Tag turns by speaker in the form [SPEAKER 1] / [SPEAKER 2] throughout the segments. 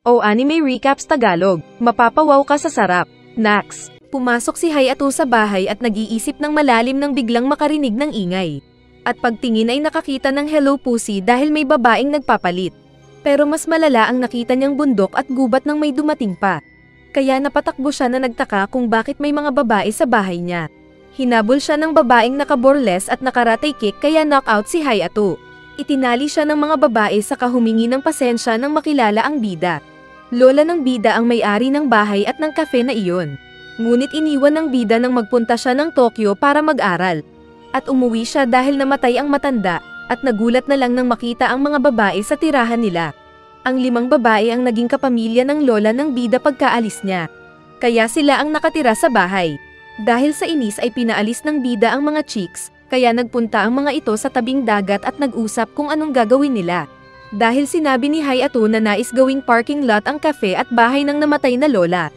[SPEAKER 1] O Anime Recaps Tagalog, mapapawaw ka sa sarap. Nax. Pumasok si Hayato sa bahay at nag-iisip ng malalim nang biglang makarinig ng ingay. At pagtingin ay nakakita ng Hello Pussy dahil may babaeng nagpapalit. Pero mas malala ang nakita niyang bundok at gubat nang may dumating pa. Kaya napatakbo siya na nagtaka kung bakit may mga babae sa bahay niya. Hinabol siya ng babaeng nakaborles at nakaratay kick kaya knockout si Hayato. Itinali siya ng mga babae sa humingi ng pasensya nang makilala ang bida. Lola ng bida ang may-ari ng bahay at ng cafe na iyon. Ngunit iniwan ng bida nang magpunta siya ng Tokyo para mag-aral. At umuwi siya dahil namatay ang matanda, at nagulat na lang nang makita ang mga babae sa tirahan nila. Ang 5 babae ang naging kapamilya ng lola ng bida pagkaalis niya. Kaya sila ang nakatira sa bahay. Dahil sa inis ay pinaalis ng bida ang mga chicks, kaya nagpunta ang mga ito sa tabing dagat at nag-usap kung anong gagawin nila. Dahil sinabi ni Hayato na nais gawing parking lot ang cafe at bahay ng namatay na lola.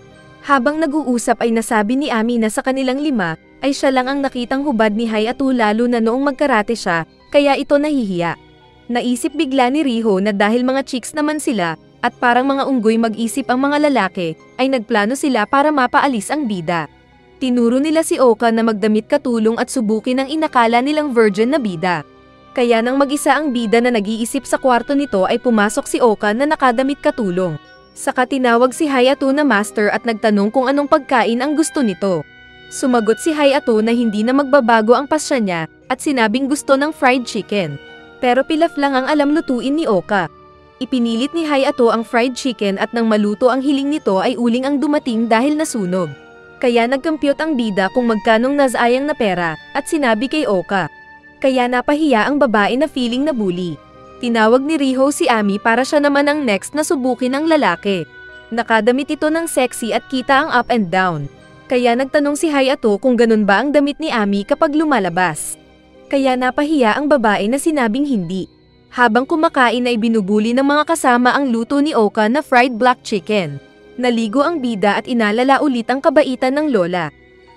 [SPEAKER 1] Habang nag-uusap ay nasabi ni Ami na sa kanilang 5, ay siya lang ang nakitang hubad ni Hayato lalo na noong magkarate siya, kaya ito nahihiya. Naisip bigla ni Riho na dahil mga chicks naman sila, at parang mga unggoy mag-isip ang mga lalaki, ay nagplano sila para mapaalis ang bida. Tinuro nila si Oka na magdamit katulong at subukin ang inakala nilang virgin na bida. Kaya nang mag-isa ang bida na nag-iisip sa kwarto nito ay pumasok si Oka na nakadamit katulong. Saka tinawag si Hayato na master at nagtanong kung anong pagkain ang gusto nito. Sumagot si Hayato na hindi na magbabago ang pasya niya at sinabing gusto ng fried chicken. Pero pilaf lang ang alam lutuin ni Oka. Ipinilit ni Hayato ang fried chicken at nang maluto ang hiling nito ay uling ang dumating dahil nasunog. Kaya nagkompute ang bida kung magkanong nasayang na pera at sinabi kay Oka. Kaya napahiya ang babae na feeling na bully. Tinawag ni Riho si Ami para siya naman ang next na subukin ng lalaki. Nakadamit ito ng sexy at kita ang up and down. Kaya nagtanong si Hayato kung ganun ba ang damit ni Ami kapag lumalabas. Kaya napahiya ang babae na sinabing hindi. Habang kumakain ay binubuli ng mga kasama ang luto ni Oka na fried black chicken. Naligo ang bida at inalala ulit ang kabaitan ng lola.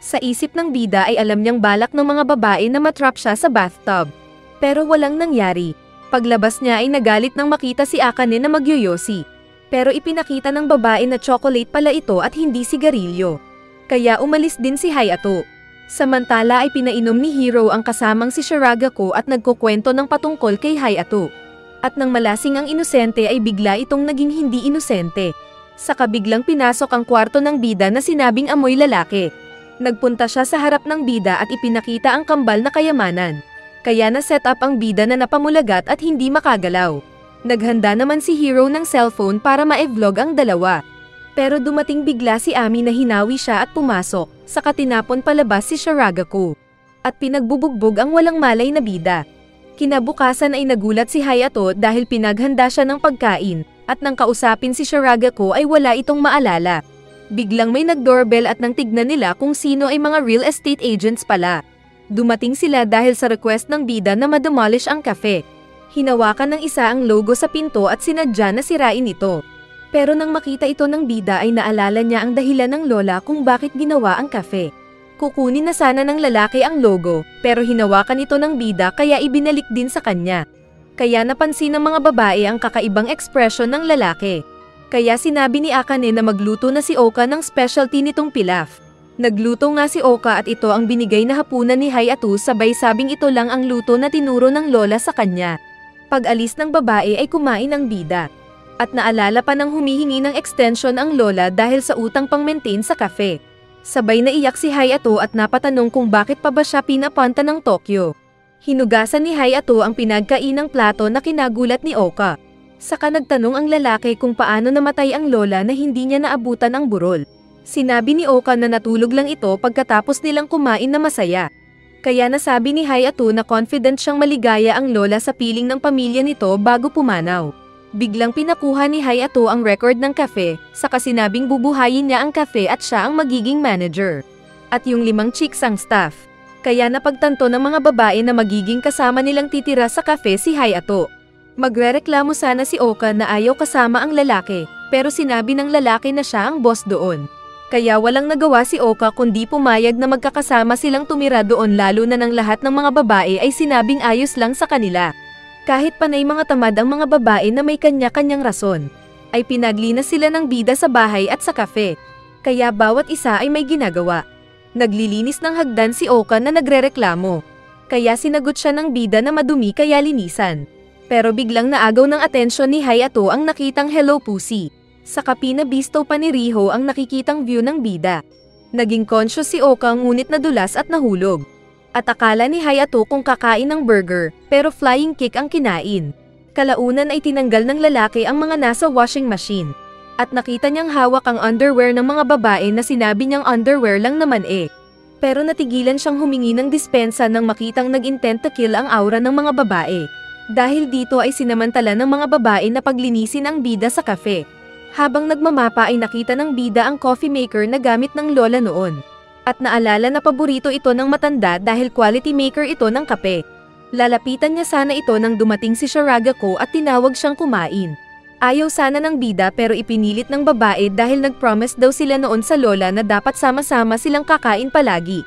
[SPEAKER 1] Sa isip ng bida ay alam niyang balak ng mga babae na matrap siya sa bathtub. Pero walang nangyari. Paglabas niya ay nagalit nang makita si Akane na magyoyosi. Pero ipinakita ng babae na chocolate pala ito at hindi sigarilyo. Kaya umalis din si Hayato. Samantala ay pinainom ni Hiro ang kasamang si Shiragako at nagkukwento ng patungkol kay Hayato. At nang malasing ang inosente ay bigla itong naging hindi inosente. Saka biglang pinasok ang kwarto ng bida na sinabing amoy lalaki. Nagpunta siya sa harap ng bida at ipinakita ang kambal na kayamanan. Kaya na-set up ang bida na napamulagat at hindi makagalaw. Naghanda naman si Hiro ng cellphone para ma-vlog ang dalawa. Pero dumating bigla si Ami na hinawi siya at pumasok, saka tinapon palabas si Shiragako. At pinagbubugbog ang walang malay na bida. Kinabukasan ay nagulat si Hayato dahil pinaghanda siya ng pagkain, at nang kausapin si Shiragako ay wala itong maalala. Biglang may nag-doorbell at nang tignan nila kung sino ay mga real estate agents pala. Dumating sila dahil sa request ng bida na ma-demolish ang cafe. Hinawakan ng isa ang logo sa pinto at sinadya na sirain ito. Pero nang makita ito ng bida ay naalala niya ang dahilan ng lola kung bakit ginawa ang cafe. Kukunin na sana ng lalaki ang logo, pero hinawakan ito ng bida kaya ibinalik din sa kanya. Kaya napansin ng mga babae ang kakaibang ekspresyon ng lalaki. Kaya sinabi ni Akane na magluto na si Oka ng specialty nitong pilaf. Nagluto nga si Oka at ito ang binigay na hapunan ni Hayato sabay sabing ito lang ang luto na tinuro ng lola sa kanya. Pag-alis ng babae ay kumain ang bida. At naalala pa ng humihingi ng extension ang lola dahil sa utang pang-maintain sa cafe. Sabay naiyak si Hayato at napatanong kung bakit pa ba siya pinapunta ng Tokyo. Hinugasan ni Hayato ang pinagkainang plato na kinagulat ni Oka. Saka nagtanong ang lalaki kung paano namatay ang lola na hindi niya naabutan ang burol. Sinabi ni Oka na natulog lang ito pagkatapos nilang kumain na masaya. Kaya nasabi ni Hayato na confident siyang maligaya ang lola sa piling ng pamilya nito bago pumanaw. Biglang pinakuha ni Hayato ang record ng cafe, saka sinabing bubuhayin niya ang cafe at siya ang magiging manager. At yung 5 chicks ang staff. Kaya napagtanto ng mga babae na magiging kasama nilang titira sa cafe si Hayato. Magrereklamo sana si Oka na ayaw kasama ang lalaki, pero sinabi ng lalaki na siya ang boss doon. Kaya walang nagawa si Oka kundi pumayag na magkakasama silang tumira doon lalo na ng lahat ng mga babae ay sinabing ayos lang sa kanila. Kahit panay mga tamad ang mga babae na may kanya-kanyang rason. ay pinaglinas sila ng bida sa bahay at sa kafe. Kaya bawat isa ay may ginagawa. Naglilinis ng hagdan si Oka na nagrereklamo. Kaya sinagot siya ng bida na madumi kaya linisan. Pero biglang naagaw ng atensyon ni Hayato ang nakitang Hello Pussy. Sa kape na bisto pa ni Riho ang nakikitang view ng bida. Naging conscious si Oka ngunit nadulas at nahulog. At akala ni Hayato kung kakain ng burger, pero flying kick ang kinain. Kalaunan ay tinanggal ng lalaki ang mga nasa washing machine. At nakita niyang hawak ang underwear ng mga babae na sinabi niyang underwear lang naman eh. Pero natigilan siyang humingi ng dispensa nang makitang nag-intent to kill ang aura ng mga babae. Dahil dito ay sinamantala ng mga babae na paglinisin ang bida sa kafe. Habang nagmamapa ay nakita ng bida ang coffee maker na gamit ng lola noon. At naalala na paborito ito ng matanda dahil quality maker ito ng kape. Lalapitan niya sana ito nang dumating si Shiragako at tinawag siyang kumain. Ayaw sana ng bida pero ipinilit ng babae dahil nag-promise daw sila noon sa lola na dapat sama-sama silang kakain palagi.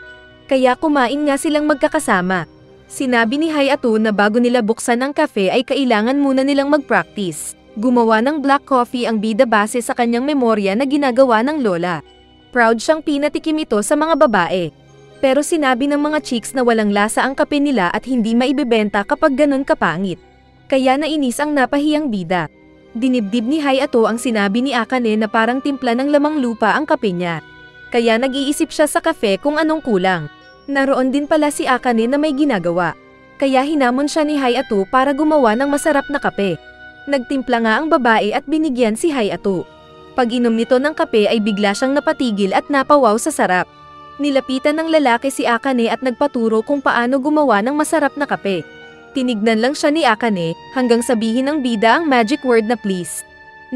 [SPEAKER 1] Kaya kumain nga silang magkakasama. Sinabi ni Hayato na bago nila buksan ang kafe ay kailangan muna nilang mag-practice. Gumawa ng black coffee ang bida base sa kanyang memorya na ginagawa ng lola. Proud siyang pinatikim ito sa mga babae. Pero sinabi ng mga chicks na walang lasa ang kape nila at hindi maibebenta kapag ganun kapangit. Kaya nainis ang napahiyang bida. Dinibdib ni Hayato ang sinabi ni Akane na parang timpla ng lamang lupa ang kape niya. Kaya nag-iisip siya sa kafe kung anong kulang. Naroon din pala si Akane na may ginagawa. Kaya hinamon siya ni Hayato para gumawa ng masarap na kape. Nagtimpla nga ang babae at binigyan si Hayato. Pag inom nito ng kape ay bigla siyang napatigil at napawaw sa sarap. Nilapitan ng lalaki si Akane at nagpaturo kung paano gumawa ng masarap na kape. Tinignan lang siya ni Akane hanggang sabihin ng bida ang magic word na please.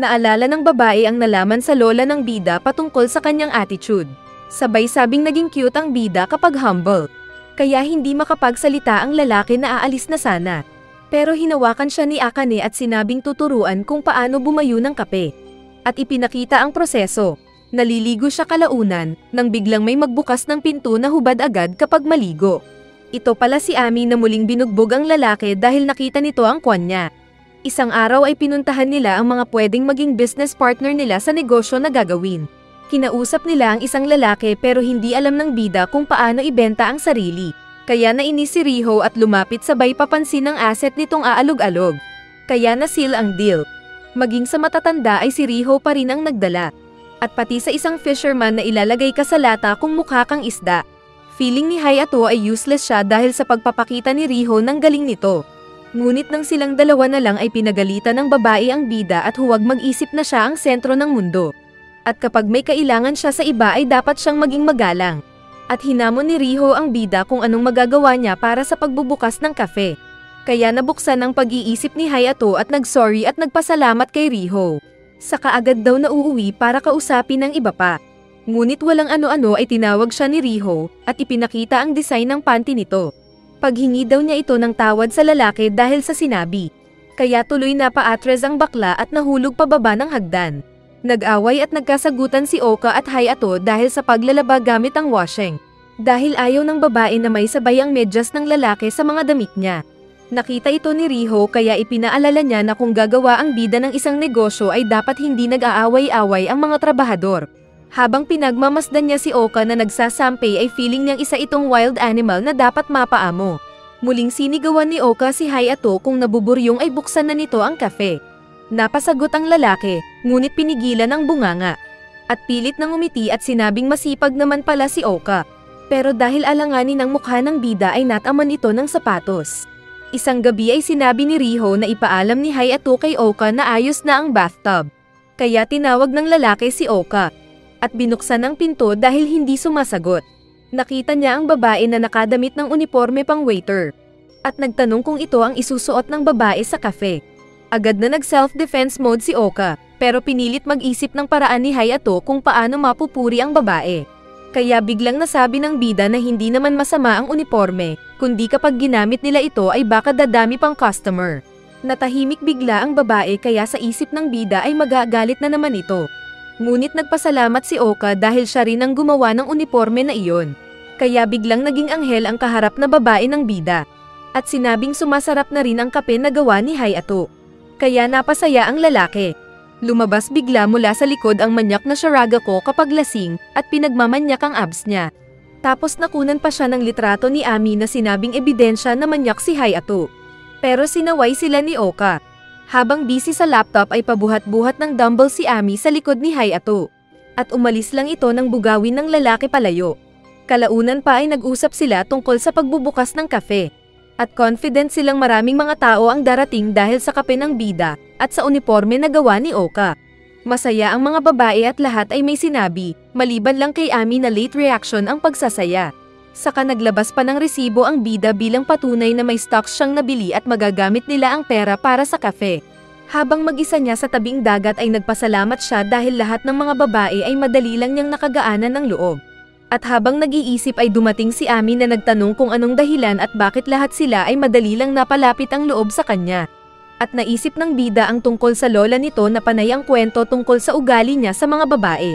[SPEAKER 1] Naalala ng babae ang nalaman sa lola ng bida patungkol sa kanyang attitude. Sabay sabing naging cute ang bida kapag humble. Kaya hindi makapagsalita ang lalaki na aalis na sana. Pero hinawakan siya ni Akane at sinabing tuturuan kung paano bumayo ng kape. At ipinakita ang proseso. Naliligo siya kalaunan nang biglang may magbukas ng pinto na hubad agad kapag maligo. Ito pala si Ami na muling binugbog ang lalaki dahil nakita nito ang kwan niya. Isang araw ay pinuntahan nila ang mga pwedeng maging business partner nila sa negosyo na gagawin. Kinausap nila ang isang lalaki pero hindi alam ng bida kung paano ibenta ang sarili. Kaya nainis si Riho at lumapit sabay papansin ang asset nitong aalog-alog. Kaya nasil ang deal. Maging sa matatanda ay si Riho pa rin ang nagdala. At pati sa isang fisherman na ilalagay ka sa lata kung mukha kang isda. Feeling ni Hayato ay useless siya dahil sa pagpapakita ni Riho ng galing nito. Ngunit nang silang dalawa na lang ay pinagalitan ng babae ang bida at huwag mag-isip na siya ang sentro ng mundo. At kapag may kailangan siya sa iba ay dapat siyang maging magalang. At hinamon ni Riho ang bida kung anong magagawa niya para sa pagbubukas ng kafe. Kaya nabuksan ang pag-iisip ni Hayato at nag-sorry at nagpasalamat kay Riho. Saka agad daw na uuwi para kausapin ng iba pa. Ngunit walang ano-ano ay tinawag siya ni Riho at ipinakita ang design ng panty nito. Paghingi daw niya ito ng tawad sa lalaki dahil sa sinabi. Kaya tuloy na paatres ang bakla at nahulog pababa ng hagdan. Nag-away at nagkasagutan si Oka at Hayato dahil sa paglalaba gamit ang washing. Dahil ayaw ng babae na may sabay ang medyas ng lalaki sa mga damit niya. Nakita ito ni Riho kaya ipinaalala niya na kung gagawa ang bida ng isang negosyo ay dapat hindi nag-aaway-away ang mga trabahador. Habang pinagmamasdan niya si Oka na nagsasampay ay feeling niyang isa itong wild animal na dapat mapaamo. Muling sinigawan ni Oka si Hayato kung nabuburyong ay buksan na nito ang kafe. Napasagot ang lalaki, ngunit pinigilan ang bunganga. At pilit nang umiti at sinabing masipag naman pala si Oka. Pero dahil alanganin ang mukha ng bida ay nataman ito ng sapatos. Isang gabi ay sinabi ni Riho na ipaalam ni Hayato kay Oka na ayos na ang bathtub. Kaya tinawag ng lalaki si Oka. At binuksan ang pinto dahil hindi sumasagot. Nakita niya ang babae na nakadamit ng uniforme pang waiter. At nagtanong kung ito ang isusuot ng babae sa cafe. Agad na nag-self-defense mode si Oka, pero pinilit mag-isip ng paraan ni Hayato kung paano mapupuri ang babae. Kaya biglang nasabi ng bida na hindi naman masama ang uniforme, kundi kapag ginamit nila ito ay baka dadami pang customer. Natahimik bigla ang babae kaya sa isip ng bida ay magagalit na naman ito. Ngunit nagpasalamat si Oka dahil siya rin ang gumawa ng uniforme na iyon. Kaya biglang naging anghel ang kaharap na babae ng bida. At sinabing sumasarap na rin ang kape na gawa ni Hayato. Kaya napasaya ang lalaki. Lumabas bigla mula sa likod ang manyak na Sharagako kapag lasing at pinagmamanyak ang abs niya. Tapos nakunan pa siya ng litrato ni Ami na sinabing ebidensya na manyak si Hayato. Pero sinaway sila ni Oka. Habang busy sa laptop ay pabuhat-buhat ng dumbbell si Ami sa likod ni Hayato. At umalis lang ito nang bugawin ng lalaki palayo. Kalaunan pa ay nag-usap sila tungkol sa pagbubukas ng kafe. At confident silang maraming mga tao ang darating dahil sa kape ng bida at sa uniforme na gawa ni Oka. Masaya ang mga babae at lahat ay may sinabi, maliban lang kay Ami na late reaction ang pagsasaya. Saka naglabas pa ng resibo ang bida bilang patunay na may stocks siyang nabili at magagamit nila ang pera para sa kafe. Habang mag-isa niya sa tabing dagat ay nagpasalamat siya dahil lahat ng mga babae ay madali lang niyang nakagaanan ng loob. At habang nag-iisip ay dumating si Ami na nagtanong kung anong dahilan at bakit lahat sila ay madali lang napalapit ang loob sa kanya. At naisip ng bida ang tungkol sa lola nito na panay ang kwento tungkol sa ugali niya sa mga babae.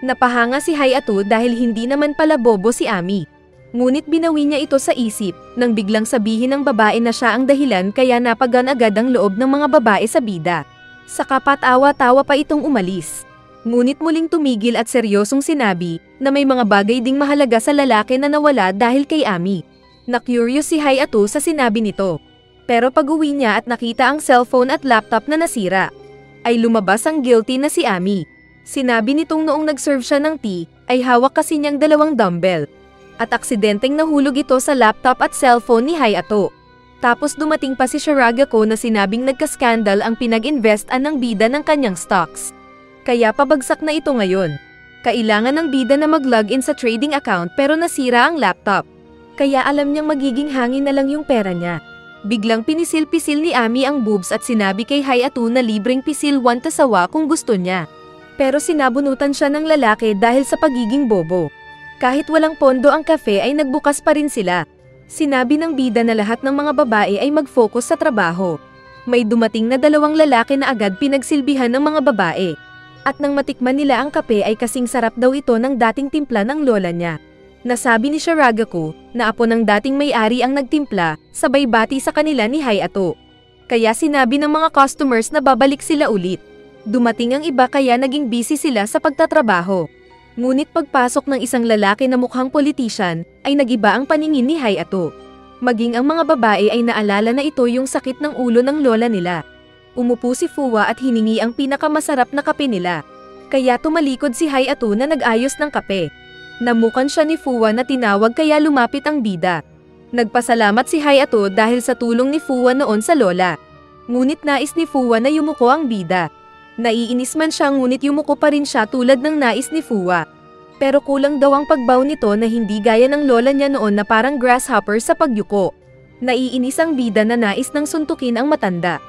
[SPEAKER 1] Napahanga si Hayato dahil hindi naman pala bobo si Ami. Ngunit binawi niya ito sa isip, nang biglang sabihin ng babae na siya ang dahilan kaya napagan agad ang loob ng mga babae sa bida. Saka patawa-tawa pa itong umalis. Ngunit muling tumigil at seryosong sinabi na may mga bagay ding mahalaga sa lalaki na nawala dahil kay Ami. Na-curious si Hayato sa sinabi nito. Pero pag-uwi niya at nakita ang cellphone at laptop na nasira, ay lumabas ang guilty na si Ami. Sinabi nitong noong nag-serve siya ng tea, ay hawak kasi niyang 2 dumbbell. At aksidenteng nahulog ito sa laptop at cellphone ni Hayato. Tapos dumating pa si Sharagako na sinabing nagka-scandal ang pinag-investan ng bida ng kanyang stocks. Kaya pabagsak na ito ngayon. Kailangan ng bida na mag-login sa trading account pero nasira ang laptop. Kaya alam niyang magiging hangin na lang yung pera niya. Biglang pinisil-pisil ni Ami ang boobs at sinabi kay Hayato na libreng pisil 1 tasawa kung gusto niya. Pero sinabunutan siya ng lalaki dahil sa pagiging bobo. Kahit walang pondo ang kafe ay nagbukas pa rin sila. Sinabi ng bida na lahat ng mga babae ay mag-focus sa trabaho. May dumating na 2 lalaki na agad pinagsilbihan ng mga babae. At nang matikman nila ang kape ay kasing sarap daw ito ng dating timpla ng lola niya. Nasabi ni Sharagako na apo ng dating may-ari ang nagtimpla, sabay bati sa kanila ni Hayato. Kaya sinabi ng mga customers na babalik sila ulit. Dumating ang iba kaya naging busy sila sa pagtatrabaho. Ngunit pagpasok ng isang lalaki na mukhang politician, ay nagiba ang paningin ni Hayato. Maging ang mga babae ay naalala na ito yung sakit ng ulo ng lola nila. Umupo si Fuwa at hiningi ang pinakamasarap na kape nila. Kaya tumalikod si Hayato na nag-ayos ng kape. Namukan siya ni Fuwa na tinawag kaya lumapit ang bida. Nagpasalamat si Hayato dahil sa tulong ni Fuwa noon sa lola. Ngunit nais ni Fuwa na yumuko ang bida. Naiinis man siya ngunit yumuko pa rin siya tulad ng nais ni Fuwa. Pero kulang daw ang pagbaw nito na hindi gaya ng lola niya noon na parang grasshopper sa pagyuko. Naiinis ang bida na nais nang suntukin ang matanda.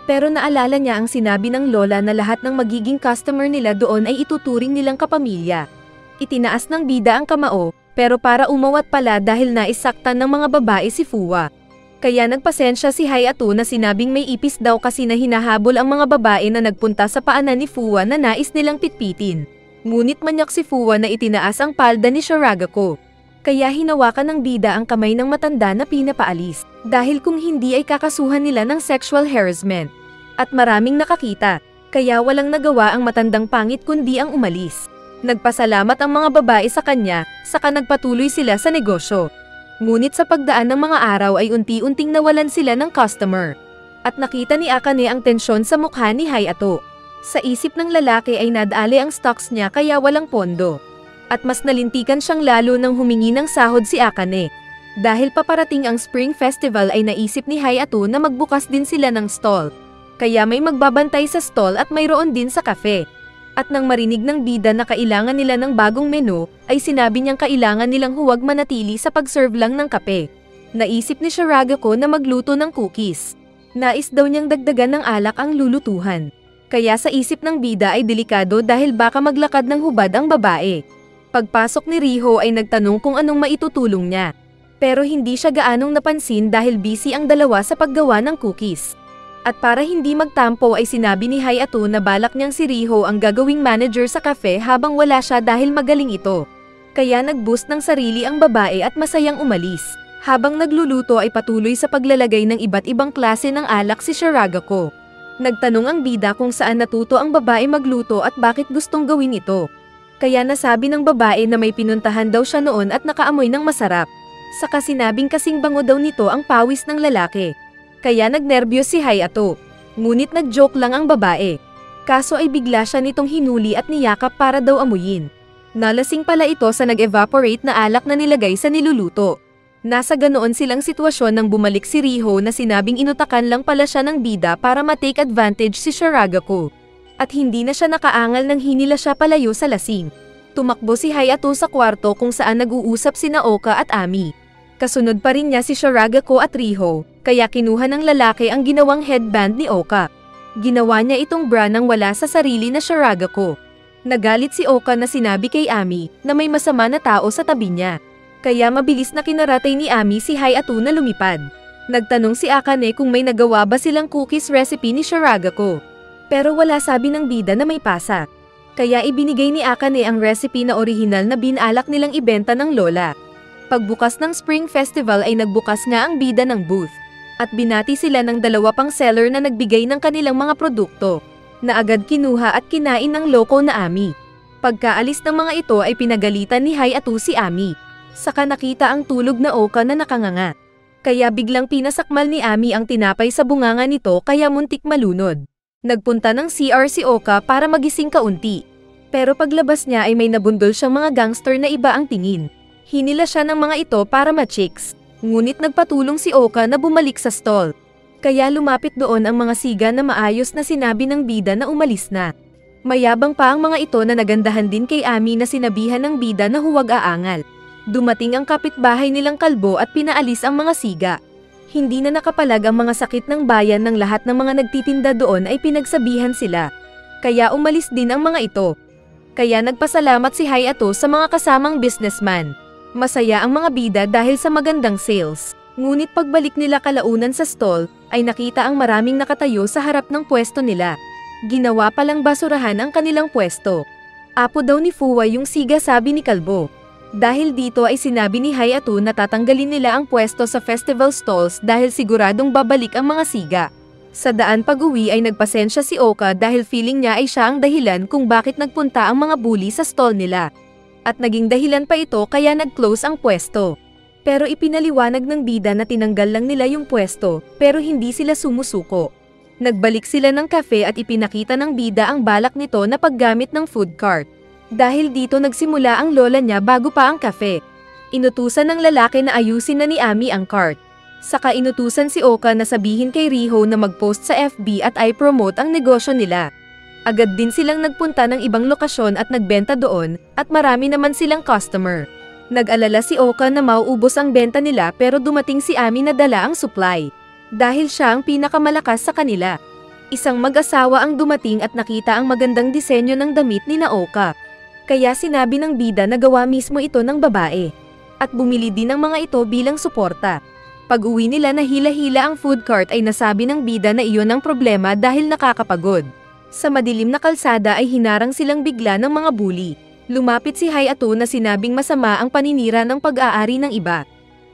[SPEAKER 1] Pero naalala niya ang sinabi ng lola na lahat ng magiging customer nila doon ay ituturing nilang kapamilya. Itinaas ng bida ang kamao, pero para umawat pala dahil naisaktan ng mga babae si Fuwa. Kaya nagpasensya si Hayato na sinabing may ipis daw kasi na hinahabol ang mga babae na nagpunta sa paanan ni Fuwa na nais nilang pitpitin. Ngunit manyak si Fuwa na itinaas ang palda ni Sharagako. Kaya hinawakan ng bida ang kamay ng matanda na pinapaalis. Dahil kung hindi ay kakasuhan nila ng sexual harassment. At maraming nakakita, kaya walang nagawa ang matandang pangit kundi ang umalis. Nagpasalamat ang mga babae sa kanya, saka nagpatuloy sila sa negosyo. Ngunit sa pagdaan ng mga araw ay unti-unting nawalan sila ng customer. At nakita ni Akane ang tensyon sa mukha ni Hayato. Sa isip ng lalaki ay nadali ang stocks niya kaya walang pondo. At mas nalintikan siyang lalo nang humingi ng sahod si Akane. Dahil paparating ang Spring Festival ay naisip ni Hayato na magbukas din sila ng stall. Kaya may magbabantay sa stall at mayroon din sa cafe. At nang marinig ng bida na kailangan nila ng bagong menu, ay sinabi niyang kailangan nilang huwag manatili sa pag-serve lang ng kape. Naisip ni Sharagako na magluto ng cookies. Nais daw niyang dagdagan ng alak ang lulutuhan. Kaya sa isip ng bida ay delikado dahil baka maglakad ng hubad ang babae. Pagpasok ni Riho ay nagtanong kung anong maitutulong niya. Pero hindi siya gaanong napansin dahil busy ang dalawa sa paggawa ng cookies. At para hindi magtampo ay sinabi ni Hayato na balak niyang si Riho ang gagawing manager sa cafe habang wala siya dahil magaling ito. Kaya nag-boost ng sarili ang babae at masayang umalis. Habang nagluluto ay patuloy sa paglalagay ng iba't ibang klase ng alak si Sharagako. Nagtanong ang bida kung saan natuto ang babae magluto at bakit gustong gawin ito. Kaya nasabi ng babae na may pinuntahan daw siya noon at nakaamoy ng masarap. Saka sinabing kasing bango daw nito ang pawis ng lalaki. Kaya nagnerbiyos si Hayato. Ngunit nag-joke lang ang babae. Kaso ay bigla siya nitong hinuli at niyakap para daw amuyin. Nalasing pala ito sa nag-evaporate na alak na nilagay sa niluluto. Nasa ganoon silang sitwasyon nang bumalik si Riho na sinabing inutakan lang pala siya ng bida para ma-take advantage si Shiragako. At hindi na siya nakaangal nang hinila siya palayo sa lasing. Tumakbo si Hayato sa kwarto kung saan nag-uusap sina Oka at Ami. Kasunod pa rin niya si Shiragako at Riho, kaya kinuha ng lalaki ang ginawang headband ni Oka. Ginawa niya itong bra nang wala sa sarili na Shiragako. Nagalit si Oka na sinabi kay Ami na may masama na tao sa tabi niya. Kaya mabilis na kinaratay ni Ami si Hayato na lumipad. Nagtanong si Akane kung may nagawa ba silang cookies recipe ni Shiragako. Pero wala sabi ng bida na may pasa. Kaya ibinigay ni Akane ang recipe na orihinal na binalak nilang ibenta ng lola. Pagbukas ng Spring Festival ay nagbukas nga ang bida ng booth. At binati sila ng dalawa pang seller na nagbigay ng kanilang mga produkto. Na agad kinuha at kinain ng loko na Ami. Pagkaalis ng mga ito ay pinagalitan ni Hayato si Ami. Saka nakita ang tulog na Oka na nakanganga. Kaya biglang pinasakmal ni Ami ang tinapay sa bunganga nito kaya muntik malunod. Nagpunta ng CR si Oka para magising kaunti. Pero paglabas niya ay may nabundol siyang mga gangster na iba ang tingin. Hinila siya ng mga ito para ma-chicks. Ngunit nagpatulong si Oka na bumalik sa stall. Kaya lumapit doon ang mga siga na maayos na sinabi ng bida na umalis na. Mayabang pa ang mga ito na nagandahan din kay Ami na sinabihan ng bida na huwag aangal. Dumating ang kapitbahay nilang kalbo at pinaalis ang mga siga. Hindi na nakapalag ang mga sakit ng bayan ng lahat ng mga nagtitinda doon ay pinagsabihan sila. Kaya umalis din ang mga ito. Kaya nagpasalamat si Hayato sa mga kasamang businessman. Masaya ang mga bida dahil sa magandang sales. Ngunit pagbalik nila kalaunan sa stall, ay nakita ang maraming nakatayo sa harap ng pwesto nila. Ginawa palang basurahan ang kanilang pwesto. Apo daw ni Fuwa yung siga sabi ni Kalbo. Dahil dito ay sinabi ni Hayato na tatanggalin nila ang pwesto sa festival stalls dahil siguradong babalik ang mga siga. Sa daan pag-uwi ay nagpasensya si Oka dahil feeling niya ay siya ang dahilan kung bakit nagpunta ang mga bully sa stall nila. At naging dahilan pa ito kaya nag-close ang pwesto. Pero ipinaliwanag ng bida na tinanggal lang nila yung pwesto pero hindi sila sumusuko. Nagbalik sila ng cafe at ipinakita ng bida ang balak nito na paggamit ng food cart. Dahil dito nagsimula ang lola niya bago pa ang cafe. Inutusan ng lalaki na ayusin na ni Ami ang cart. Saka inutusan si Oka na sabihin kay Riho na mag-post sa FB at i-promote ang negosyo nila. Agad din silang nagpunta ng ibang lokasyon at nagbenta doon at marami naman silang customer. Nag-alala si Oka na mauubos ang benta nila pero dumating si Ami na dala ang supply. Dahil siya ang pinakamalakas sa kanila. Isang mag-asawa ang dumating at nakita ang magandang disenyo ng damit ni Oka. Kaya sinabi ng bida na gawa mismo ito ng babae. At bumili din ng mga ito bilang suporta. Pag-uwi nila na hila-hila ang food cart ay nasabi ng bida na iyon ang problema dahil nakakapagod. Sa madilim na kalsada ay hinarang silang bigla ng mga bully. Lumapit si Hayato na sinabing masama ang paninira ng pag-aari ng iba.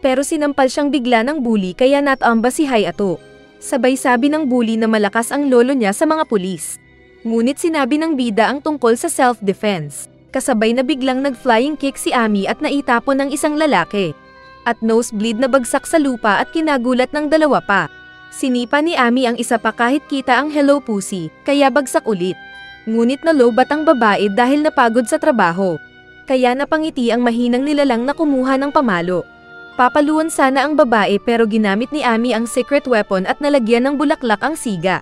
[SPEAKER 1] Pero sinampal siyang bigla ng bully kaya natamba si Hayato. Sabay sabi ng bully na malakas ang lolo niya sa mga pulis. Ngunit sinabi ng bida ang tungkol sa self-defense. Kasabay na biglang nag-flying kick si Ami at naitapon ng isang lalaki. At nosebleed na bagsak sa lupa at kinagulat ng dalawa pa. Sinipa ni Ami ang isa pa kahit kita ang Hello Pussy, kaya bagsak ulit. Ngunit nalobat ang babae dahil napagod sa trabaho. Kaya napangiti ang mahinang nilalang na kumuha ng pamalo. Papaluan sana ang babae pero ginamit ni Ami ang secret weapon at nalagyan ng bulaklak ang siga.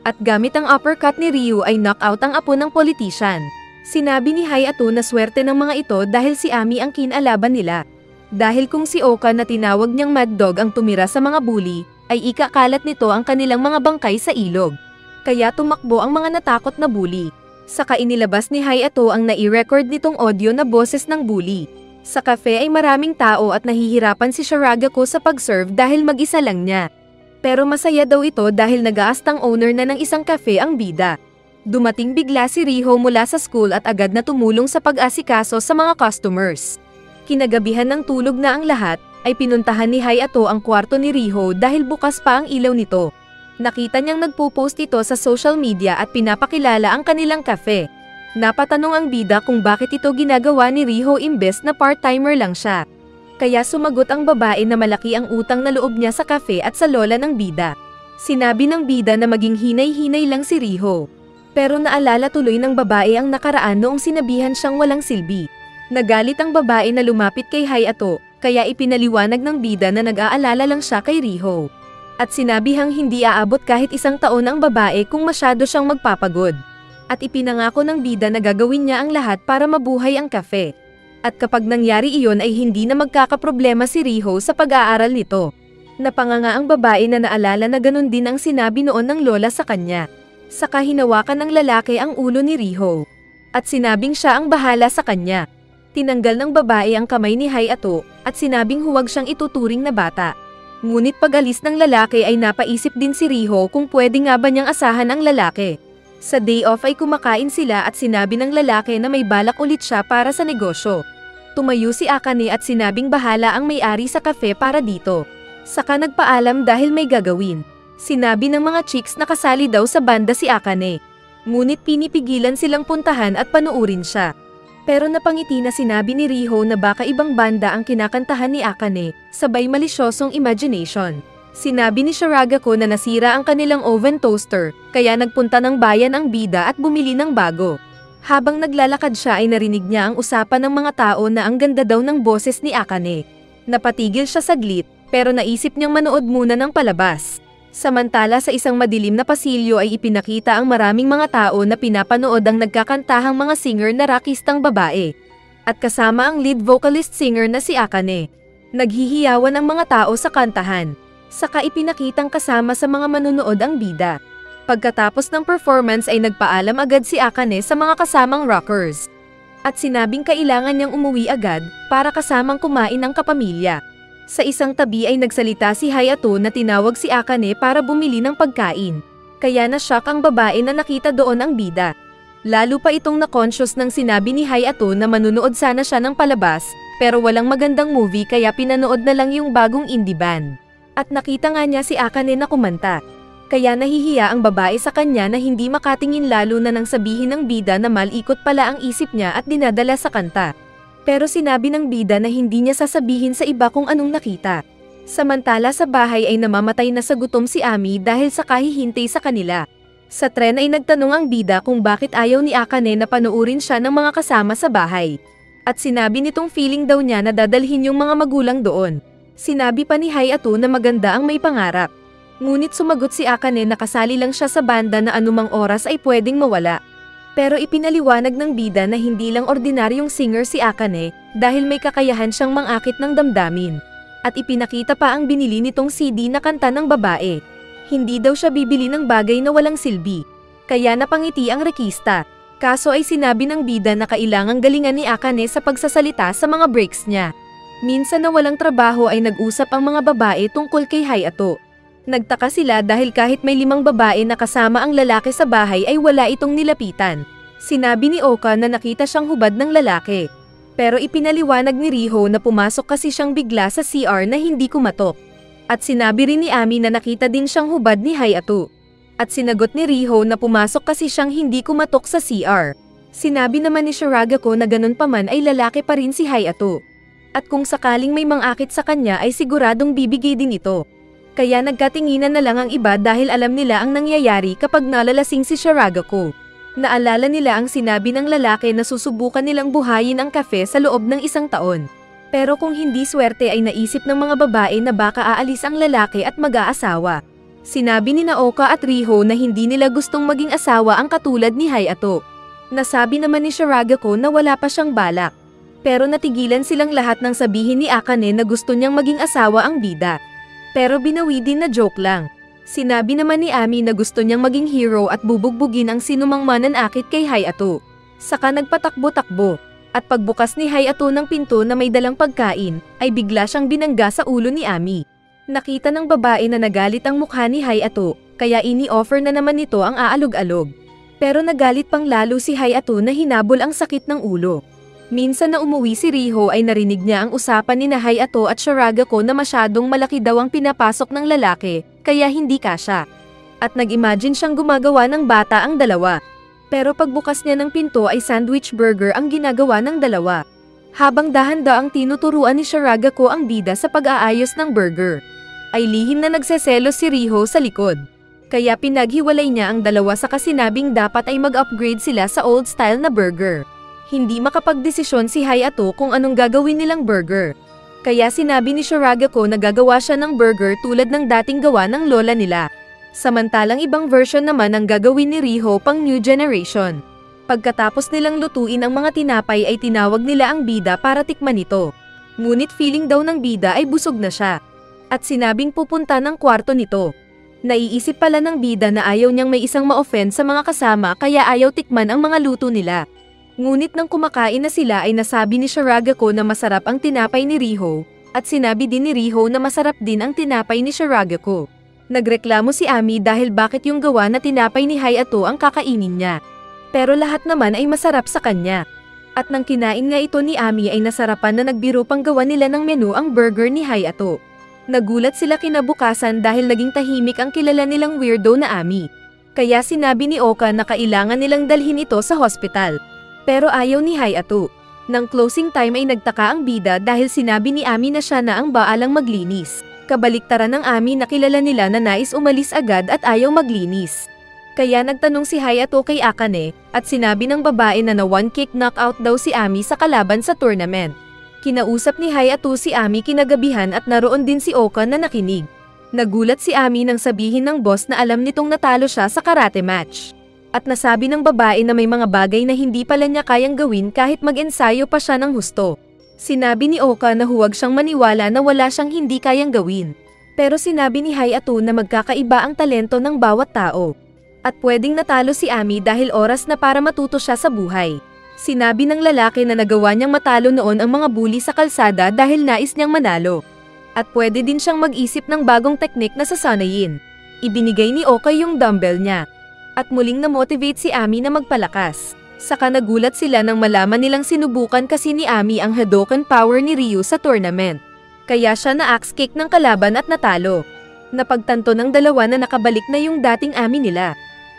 [SPEAKER 1] At gamit ang uppercut ni Ryu ay knockout ang apo ng politician. Sinabi ni Hayato na swerte ng mga ito dahil si Ami ang kinalaban nila. Dahil kung si Oka na tinawag niyang Mad Dog ang tumira sa mga bully, ay ikakalat nito ang kanilang mga bangkay sa ilog. Kaya tumakbo ang mga natakot na bully. Saka inilabas ni Hayato ang nai-record nitong audio na boses ng bully. Sa cafe ay maraming tao at nahihirapan si Shiragako sa pag-serve dahil mag-isa lang niya. Pero masaya daw ito dahil nag-aastang owner na ng isang cafe ang bida. Dumating bigla si Riho mula sa school at agad na tumulong sa pag-asikaso sa mga customers. Kinagabihan ng tulog na ang lahat, ay pinuntahan ni Hayato ang kwarto ni Riho dahil bukas pa ang ilaw nito. Nakita niyang nagpo-post ito sa social media at pinapakilala ang kanilang cafe. Napatanong ang bida kung bakit ito ginagawa ni Riho imbes na part-timer lang siya. Kaya sumagot ang babae na malaki ang utang na loob niya sa cafe at sa lola ng bida. Sinabi ng bida na maging hinay-hinay lang si Riho. Pero naalala tuloy ng babae ang nakaraan noong sinabihan siyang walang silbi. Nagalit ang babae na lumapit kay Hayato, kaya ipinaliwanag ng bida na nag-aalala lang siya kay Riho. At sinabihang hindi aabot kahit 1 taon ang babae kung masyado siyang magpapagod. At ipinangako ng bida na gagawin niya ang lahat para mabuhay ang cafe. At kapag nangyari iyon ay hindi na magkakaproblema si Riho sa pag-aaral nito. Napanganga ang babae na naalala na ganun din ang sinabi noon ng lola sa kanya. Saka hinawakan ng lalaki ang ulo ni Riho. At sinabing siya ang bahala sa kanya. Tinanggal ng babae ang kamay ni Hayato at sinabing huwag siyang ituturing na bata. Ngunit pag-alis ng lalaki ay napaisip din si Riho kung pwede nga ba niyang asahan ang lalaki. Sa day off ay kumakain sila at sinabi ng lalaki na may balak ulit siya para sa negosyo. Tumayo si Akane at sinabing bahala ang may-ari sa cafe para dito. Saka nagpaalam dahil may gagawin. Sinabi ng mga chicks na kasali daw sa banda si Akane. Ngunit pinipigilan silang puntahan at panuurin siya. Pero napangiti na sinabi ni Riho na baka ibang banda ang kinakantahan ni Akane, sabay malisyosong imagination. Sinabi ni Shiragako na nasira ang kanilang oven toaster, kaya nagpunta ng bayan ang bida at bumili ng bago. Habang naglalakad siya ay narinig niya ang usapan ng mga tao na ang ganda daw ng boses ni Akane. Napatigil siya saglit, pero naisip niyang manood muna ng palabas. Samantala sa isang madilim na pasilyo ay ipinakita ang maraming mga tao na pinapanood ang nagkakantahang mga singer na rockistang babae. At kasama ang lead vocalist singer na si Akane. Naghihiyawan ang mga tao sa kantahan. Saka ipinakitang kasama sa mga manunood ang bida. Pagkatapos ng performance ay nagpaalam agad si Akane sa mga kasamang rockers. At sinabing kailangan niyang umuwi agad para kasamang kumain ng kapamilya. Sa isang tabi ay nagsalita si Hayato na tinawag si Akane para bumili ng pagkain. Kaya na-shock ang babae na nakita doon ang bida. Lalo pa itong na-conscious nang sinabi ni Hayato na manunood sana siya ng palabas, pero walang magandang movie kaya pinanood na lang yung bagong indie band. At nakita nga niya si Akane na kumanta. Kaya nahihiya ang babae sa kanya na hindi makatingin lalo na nang sabihin ng bida na malikot pala ang isip niya at dinadala sa kanta. Pero sinabi ng bida na hindi niya sasabihin sa iba kung anong nakita. Samantala sa bahay ay namamatay na sa gutom si Ami dahil sa kahihintay sa kanila. Sa tren ay nagtanong ang bida kung bakit ayaw ni Akane na panuurin siya ng mga kasama sa bahay. At sinabi nitong feeling daw niya na dadalhin yung mga magulang doon. Sinabi pa ni Hayato na maganda ang may pangarap. Ngunit sumagot si Akane na kasali lang siya sa banda na anumang oras ay pwedeng mawala. Pero ipinaliwanag ng bida na hindi lang ordinaryong singer si Akane dahil may kakayahan siyang mangakit ng damdamin. At ipinakita pa ang binili nitong CD na kanta ng babae. Hindi daw siya bibili ng bagay na walang silbi. Kaya napangiti ang rekista. Kaso ay sinabi ng bida na kailangang galingan ni Akane sa pagsasalita sa mga breaks niya. Minsan na walang trabaho ay nag-usap ang mga babae tungkol kay Hayato. Nagtaka sila dahil kahit may 5 babae na kasama ang lalaki sa bahay ay wala itong nilapitan. Sinabi ni Oka na nakita siyang hubad ng lalaki. Pero ipinaliwanag ni Riho na pumasok kasi siyang bigla sa CR na hindi kumatok. At sinabi rin ni Ami na nakita din siyang hubad ni Hayato. At sinagot ni Riho na pumasok kasi siyang hindi kumatok sa CR. Sinabi naman ni Shiragako na ganun pa man ay lalaki pa rin si Hayato. At kung sakaling may mangakit sa kanya ay siguradong bibigay din ito. Kaya nagkatinginan na lang ang iba dahil alam nila ang nangyayari kapag nalalasing si Shiragako. Naalala nila ang sinabi ng lalaki na susubukan nilang buhayin ang cafe sa loob ng 1 taon. Pero kung hindi swerte ay naisip ng mga babae na baka aalis ang lalaki at mag-aasawa. Sinabi ni Naoka at Riho na hindi nila gustong maging asawa ang katulad ni Hayato. Nasabi naman ni Shiragako na wala pa siyang balak. Pero natigilan silang lahat nang sabihin ni Akane na gusto niyang maging asawa ang bida. Pero binawi din na joke lang. Sinabi naman ni Ami na gusto niyang maging hero at bubugbugin ang sinumang mananakit kay Hayato. Saka nagpatakbo-takbo. At pagbukas ni Hayato ng pinto na may dalang pagkain, ay bigla siyang binangga sa ulo ni Ami. Nakita ng babae na nagalit ang mukha ni Hayato, kaya ini-offer na naman nito ang aalog-alog. Pero nagalit pang lalo si Hayato na hinabol ang sakit ng ulo. Minsan na umuwi si Riho ay narinig niya ang usapan ni Hayato at Shiragako na masyadong malaki daw ang pinapasok ng lalaki, kaya hindi kasya. At nag-imagine siyang gumagawa ng bata ang dalawa. Pero pagbukas niya ng pinto ay sandwich burger ang ginagawa ng dalawa. Habang dahan-daang tinuturuan ni Sharagako ang bida sa pag-aayos ng burger, ay lihim na nagseselos si Riho sa likod. Kaya pinaghiwalay niya ang dalawa sa kasinabing dapat ay mag-upgrade sila sa old style na burger. Hindi makapagdesisyon si Hayato kung anong gagawin nilang burger. Kaya sinabi ni Sharagako na gagawa siya ng burger tulad ng dating gawa ng lola nila. Samantalang ibang version naman ang gagawin ni Riho pang new generation. Pagkatapos nilang lutuin ang mga tinapay ay tinawag nila ang bida para tikman ito. Ngunit feeling daw ng bida ay busog na siya. At sinabing pupunta ng kwarto nito. Naiisip pala ng bida na ayaw niyang may isang ma-offend sa mga kasama kaya ayaw tikman ang mga luto nila. Ngunit nang kumakain na sila ay nasabi ni Sharagako na masarap ang tinapay ni Riho, at sinabi din ni Riho na masarap din ang tinapay ni Sharagako. Nagreklamo si Ami dahil bakit yung gawa na tinapay ni Hayato ang kakainin niya. Pero lahat naman ay masarap sa kanya. At nang kinain nga ito ni Ami ay nasarapan na nagbiro pang gawa nila ng menu ang burger ni Hayato. Nagulat sila kinabukasan dahil naging tahimik ang kilala nilang weirdo na Ami. Kaya sinabi ni Oka na kailangan nilang dalhin ito sa hospital. Pero ayaw ni Hayato. Nang closing time ay nagtaka ang bida dahil sinabi ni Ami na siya na ang baalang maglinis. Kabaliktaran ng Ami na kilala nila na nais umalis agad at ayaw maglinis. Kaya nagtanong si Hayato kay Akane, at sinabi ng babae na one-kick knockout daw si Ami sa kalaban sa tournament. Kinausap ni Hayato si Ami kinagabihan at naroon din si Oka na nakinig. Nagulat si Ami nang sabihin ng boss na alam nitong natalo siya sa karate match. At nasabi ng babae na may mga bagay na hindi pala niya kayang gawin kahit mag-ensayo pa siya ng husto. Sinabi ni Oka na huwag siyang maniwala na wala siyang hindi kayang gawin. Pero sinabi ni Hayato na magkakaiba ang talento ng bawat tao. At pwedeng natalo si Ami dahil oras na para matuto siya sa buhay. Sinabi ng lalaki na nagawa niyang matalo noon ang mga bully sa kalsada dahil nais niyang manalo. At pwede din siyang mag-isip ng bagong teknik na sasanayin. Ibinigay ni Oka yung dumbbell niya. At muling na-motivate si Ami na magpalakas. Saka nagulat sila nang malaman nilang sinubukan kasi ni Ami ang Hadouken power ni Ryu sa tournament. Kaya siya na-axe kick ng kalaban at natalo. Napagtanto ng dalawa na nakabalik na yung dating Ami nila.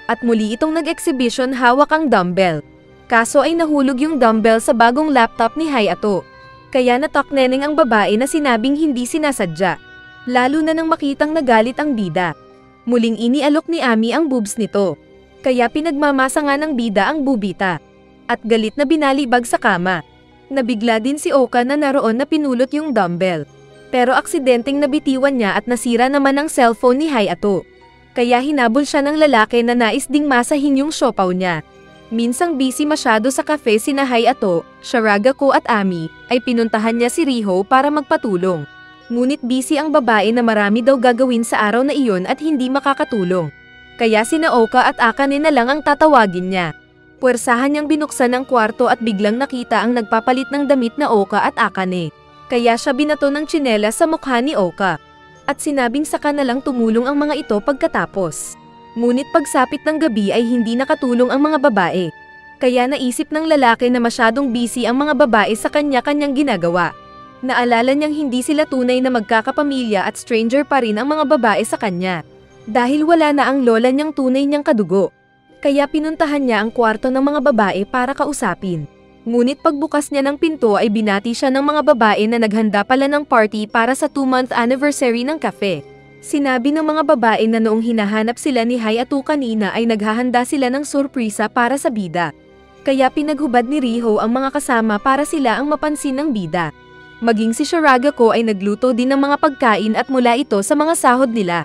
[SPEAKER 1] At muli itong nag-exhibition hawak ang dumbbell. Kaso ay nahulog yung dumbbell sa bagong laptop ni Hayato. Kaya natakneneng ang babae na sinabing hindi sinasadya. Lalo na nang makitang nagalit ang bida. Muling inialok ni Ami ang boobs nito. Kaya pinagmamasa nga ng bida ang bubita. At galit na binalibag sa kama. Nabigla din si Oka na naroon na pinulot yung dumbbell. Pero aksidenteng nabitiwan niya at nasira naman ang cellphone ni Hayato. Kaya hinabol siya ng lalaki na nais ding masahin yung siopaw niya. Minsang busy masyado sa cafe sina Hayato, Sharagako at Ami, ay pinuntahan niya si Riho para magpatulong. Ngunit busy ang babae na marami daw gagawin sa araw na iyon at hindi makakatulong. Kaya sina Oka at Akane na lang ang tatawagin niya. Puwersahan niyang binuksan ang kwarto at biglang nakita ang nagpapalit ng damit na Oka at Akane. Kaya siya binato ng tsinelas sa mukha ni Oka. At sinabing saka na lang tumulong ang mga ito pagkatapos. Ngunit pagsapit ng gabi ay hindi nakatulong ang mga babae. Kaya naisip ng lalaki na masyadong busy ang mga babae sa kanya-kanyang ginagawa. Naalala niyang hindi sila tunay na magkakapamilya at stranger pa rin ang mga babae sa kanya. Dahil wala na ang lola niyang tunay niyang kadugo. Kaya pinuntahan niya ang kwarto ng mga babae para kausapin. Ngunit pagbukas niya ng pinto ay binati siya ng mga babae na naghanda pala ng party para sa 2-month anniversary ng cafe. Sinabi ng mga babae na noong hinahanap sila ni Hayato kanina ay naghahanda sila ng sorpresa para sa bida. Kaya pinaghubad ni Riho ang mga kasama para sila ang mapansin ng bida. Maging si Sharagako ay nagluto din ng mga pagkain at mula ito sa mga sahod nila.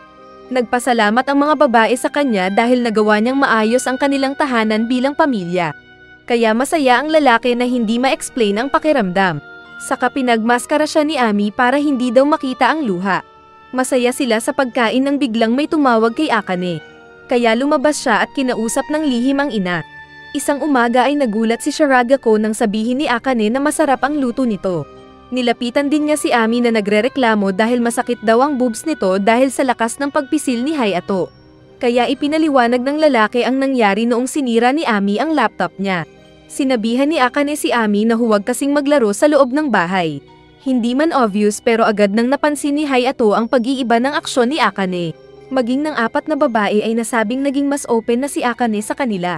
[SPEAKER 1] Nagpasalamat ang mga babae sa kanya dahil nagawa niyang maayos ang kanilang tahanan bilang pamilya. Kaya masaya ang lalaki na hindi ma-explain ang pakiramdam. Saka pinagmaskara siya ni Ami para hindi daw makita ang luha. Masaya sila sa pagkain nang biglang may tumawag kay Akane. Kaya lumabas siya at kinausap ng lihim ang ina. Isang umaga ay nagulat si Sharagako nang sabihin ni Akane na masarap ang luto nito. Nilapitan din niya si Ami na nagrereklamo dahil masakit daw ang boobs nito dahil sa lakas ng pagpisil ni Hayato. Kaya ipinaliwanag ng lalaki ang nangyari noong sinira ni Ami ang laptop niya. Sinabihan ni Akane si Ami na huwag kasing maglaro sa loob ng bahay. Hindi man obvious pero agad nang napansin ni Hayato ang pag-iiba ng aksyon ni Akane. Maging ng 4 na babae ay nasabing naging mas open na si Akane sa kanila.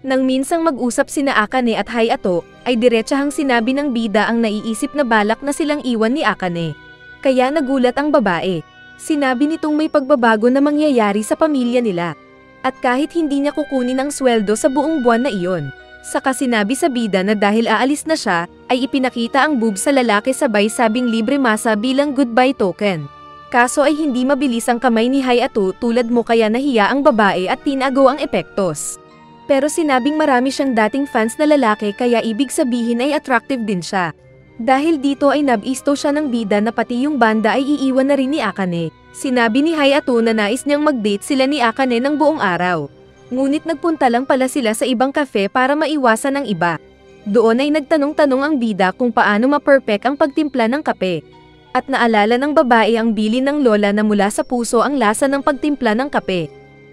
[SPEAKER 1] Nang minsang mag-usap sina Akane at Hayato, ay diretsahang sinabi ng bida ang naiisip na balak na silang iwan ni Akane. Kaya nagulat ang babae. Sinabi nitong may pagbabago na mangyayari sa pamilya nila. At kahit hindi niya kukunin ang sweldo sa buong buwan na iyon. Saka sinabi sa bida na dahil aalis na siya, ay ipinakita ang boob sa lalaki sabay sabing libre masa bilang goodbye token. Kaso ay hindi mabilis ang kamay ni Hayato tulad mo kaya nahiya ang babae at tinago ang epektos. Pero sinabing marami siyang dating fans na lalaki kaya ibig sabihin ay attractive din siya. Dahil dito ay nabisto siya ng bida na pati yung banda ay iiwan na rin ni Akane. Sinabi ni Hayato na nais niyang mag-date sila ni Akane ng buong araw. Ngunit nagpunta lang pala sila sa ibang cafe para maiwasan ang iba. Doon ay nagtanong-tanong ang bida kung paano ma-perfect ang pagtimpla ng kape. At naalala ng babae ang bilin ng lola na mula sa puso ang lasa ng pagtimpla ng kape.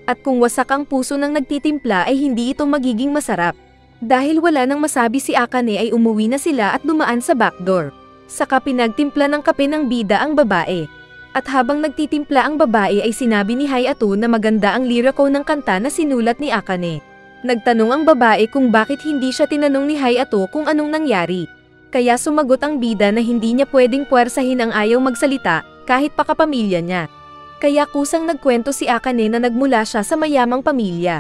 [SPEAKER 1] At kung wasak ang puso ng nagtitimpla ay hindi ito magiging masarap. Dahil wala nang masabi si Akane ay umuwi na sila at dumaan sa backdoor. Saka pinagtimpla ng kape ng bida ang babae. At habang nagtitimpla ang babae ay sinabi ni Hayato na maganda ang liriko ng kanta na sinulat ni Akane. Nagtanong ang babae kung bakit hindi siya tinanong ni Hayato kung anong nangyari. Kaya sumagot ang bida na hindi niya pwedeng puwersahin ang ayaw magsalita kahit pa kapamilya niya. Kaya kusang nagkwento si Akane na nagmula siya sa mayamang pamilya.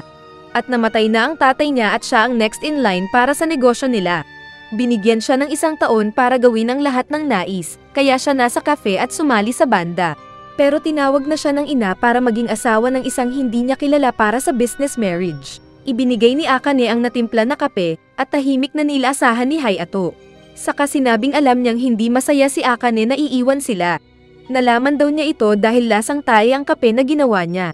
[SPEAKER 1] At namatay na ang tatay niya at siya ang next in line para sa negosyo nila. Binigyan siya ng 1 taon para gawin ang lahat ng nais, kaya siya nasa cafe at sumali sa banda. Pero tinawag na siya ng ina para maging asawa ng isang hindi niya kilala para sa business marriage. Ibinigay ni Akane ang natimpla na kape, at tahimik na nilasahan ni Hayato. Saka sinabing alam niyang hindi masaya si Akane na iiwan sila. Nalaman daw niya ito dahil lasang tae ang kape na ginawa niya.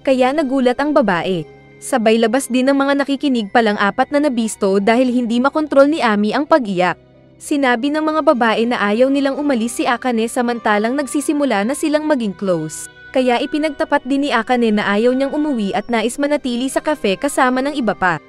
[SPEAKER 1] Kaya nagulat ang babae. Sabay labas din ng mga nakikinig palang 4 na nabisto dahil hindi makontrol ni Ami ang pag-iyak. Sinabi ng mga babae na ayaw nilang umalis si Akane samantalang nagsisimula na silang maging close. Kaya ipinagtapat din ni Akane na ayaw niyang umuwi at nais manatili sa cafe kasama ng iba pa.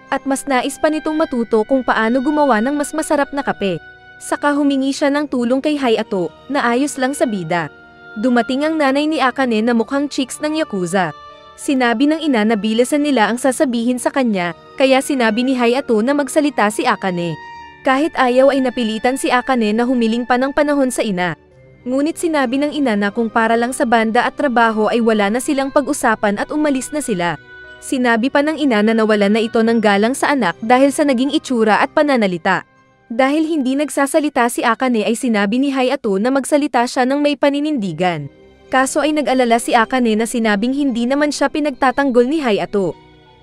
[SPEAKER 1] At mas nais pa nitong matuto kung paano gumawa ng mas masarap na kape. Saka humingi siya ng tulong kay Hayato na ayos lang sa bida. Dumating ang nanay ni Akane na mukhang chicks ng Yakuza. Sinabi ng ina na bilasan nila ang sasabihin sa kanya, kaya sinabi ni Hayato na magsalita si Akane. Kahit ayaw ay napilitan si Akane na humiling pa ng panahon sa ina. Ngunit sinabi ng ina na kung para lang sa banda at trabaho ay wala na silang pag-usapan at umalis na sila. Sinabi pa ng ina na nawalan na ito ng galang sa anak dahil sa naging itsura at pananalita. Dahil hindi nagsasalita si Akane ay sinabi ni Hayato na magsalita siya ng may paninindigan. Kaso ay nag-alala si Akane na sinabing hindi naman siya pinagtatanggol ni Hayato.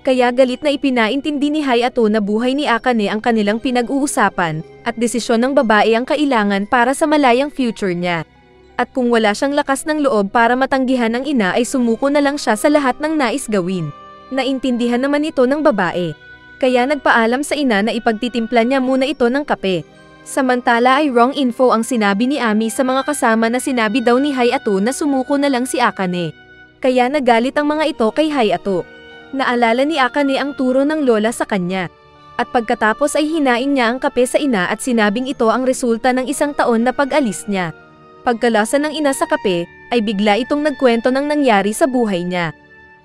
[SPEAKER 1] Kaya galit na ipinaintindi ni Hayato na buhay ni Akane ang kanilang pinag-uusapan, at desisyon ng babae ang kailangan para sa malayang future niya. At kung wala siyang lakas ng loob para matanggihan ng ina ay sumuko na lang siya sa lahat ng nais gawin. Naintindihan naman ito ng babae. Kaya nagpaalam sa ina na ipagtitimpla niya muna ito ng kape. Samantala ay wrong info ang sinabi ni Ami sa mga kasama na sinabi daw ni Hayato na sumuko na lang si Akane. Kaya nagalit ang mga ito kay Hayato. Naalala ni Akane ang turo ng lola sa kanya. At pagkatapos ay hinaing niya ang kape sa ina at sinabing ito ang resulta ng 1 taon na pag-alis niya. Pagkalasa ng ina sa kape, ay bigla itong nagkwento ng nangyari sa buhay niya.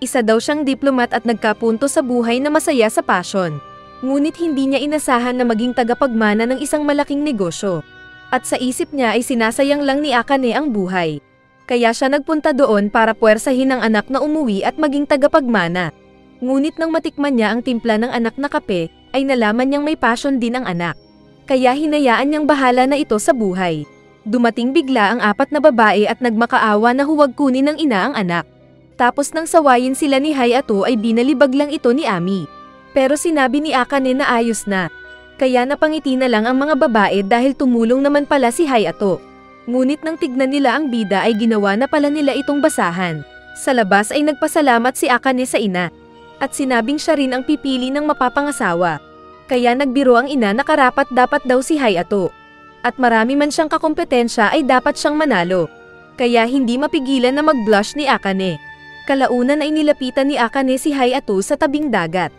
[SPEAKER 1] Isa daw siyang diplomat at nagkapunto sa buhay na masaya sa passion. Ngunit hindi niya inasahan na maging tagapagmana ng isang malaking negosyo. At sa isip niya ay sinasayang lang ni Akane ang buhay. Kaya siya nagpunta doon para puwersahin ang anak na umuwi at maging tagapagmana. Ngunit nang matikman niya ang timpla ng anak na kape, ay nalaman niyang may passion din ang anak. Kaya hinayaan niyang bahala na ito sa buhay. Dumating bigla ang 4 na babae at nagmakaawa na huwag kunin ng ina ang anak. Tapos nang sawayin sila ni Hayato ay binalibag lang ito ni Ami. Pero sinabi ni Akane na ayos na. Kaya napangiti na lang ang mga babae dahil tumulong naman pala si Hayato. Ngunit nang tignan nila ang bida ay ginawa na pala nila itong basahan. Sa labas ay nagpasalamat si Akane sa ina. At sinabing siya rin ang pipili ng mapapangasawa. Kaya nagbiro ang ina na karapat dapat daw si Hayato. At marami man siyang kakompetensya ay dapat siyang manalo. Kaya hindi mapigilan na mag-blush ni Akane. Kalaunan ay nilapitan ni Akane si Hayato sa tabing dagat.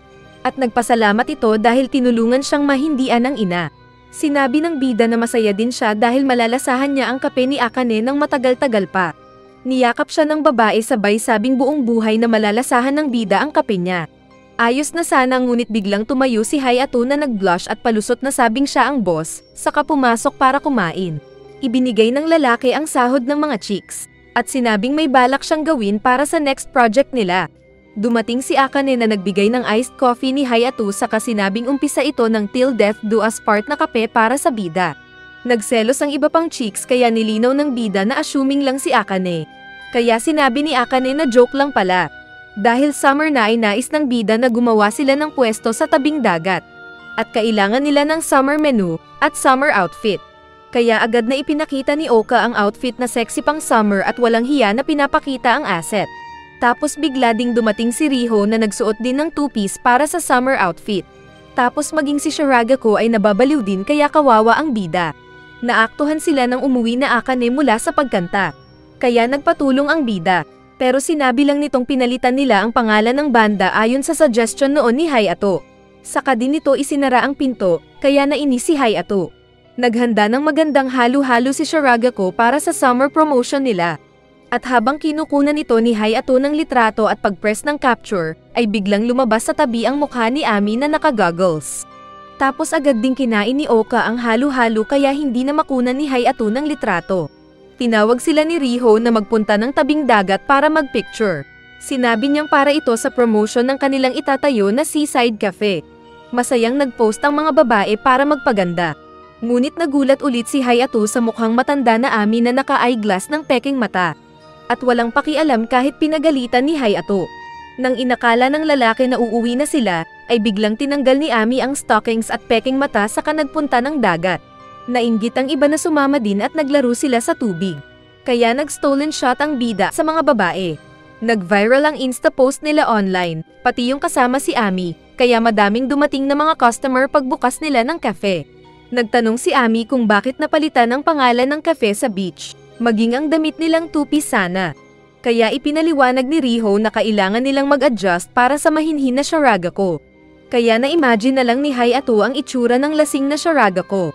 [SPEAKER 1] At nagpasalamat ito dahil tinulungan siyang mahindian ng ina. Sinabi ng bida na masaya din siya dahil malalasahan niya ang kape ni Akane ng matagal-tagal pa. Niyakap siya ng babae sabay sabing buong buhay na malalasahan ng bida ang kape niya. Ayos na sana ngunit biglang tumayo si Hayato na nag-blush at palusot na sabing siya ang boss, saka pumasok para kumain. Ibinigay ng lalaki ang sahod ng mga chicks, at sinabing may balak siyang gawin para sa next project nila. Dumating si Akane na nagbigay ng iced coffee ni Hayato saka sinabing umpisa ito ng till death do us part na kape para sa bida. Nagselos ang iba pang chicks kaya nilinaw ng bida na assuming lang si Akane. Kaya sinabi ni Akane na joke lang pala. Dahil summer na ay nais ng bida na gumawa sila ng pwesto sa tabing dagat. At kailangan nila ng summer menu at summer outfit. Kaya agad na ipinakita ni Oka ang outfit na sexy pang summer at walang hiya na pinapakita ang asset. Tapos bigla ding dumating si Riho na nagsuot din ng two-piece para sa summer outfit. Tapos maging si Shiragako ay nababaliw din kaya kawawa ang bida. Naaktuhan sila ng umuwi na Akane mula sa pagkanta. Kaya nagpatulong ang bida. Pero sinabi lang nitong pinalitan nila ang pangalan ng banda ayon sa suggestion noon ni Hayato. Saka din nito isinara ang pinto, kaya nainis si Hayato. Naghanda ng magandang halo-halo si Shiragako para sa summer promotion nila. At habang kinukunan ito ni Hayato ng litrato at pag-press ng capture, ay biglang lumabas sa tabi ang mukha ni Ami na naka-goggles. Tapos agad ding kinain ni Oka ang halo-halo kaya hindi na makunan ni Hayato ng litrato. Tinawag sila ni Riho na magpunta ng tabing dagat para mag-picture. Sinabi niyang para ito sa promotion ng kanilang itatayo na Seaside Cafe. Masayang nag-post ang mga babae para magpaganda. Ngunit nagulat ulit si Hayato sa mukhang matanda na Ami na naka-eyeglass ng peking mata. At walang pakialam kahit pinagalitan ni Hayato. Nang inakala ng lalaki na uuwi na sila, ay biglang tinanggal ni Ami ang stockings at peking mata saka nagpunta ng dagat. Nainggit ang iba na sumama din at naglaro sila sa tubig. Kaya nag-stolen shot ang bida sa mga babae. Nag-viral ang Insta post nila online, pati yung kasama si Ami, kaya madaming dumating na mga customer pagbukas nila ng cafe. Nagtanong si Ami kung bakit napalitan ang pangalan ng cafe sa beach, maging ang damit nilang two-piece sana. Kaya ipinaliwanag ni Riho na kailangan nilang mag-adjust para sa mahinhin na Shiragako. Kaya na-imagine na lang ni Hayato ang itsura ng lasing na Shiragako.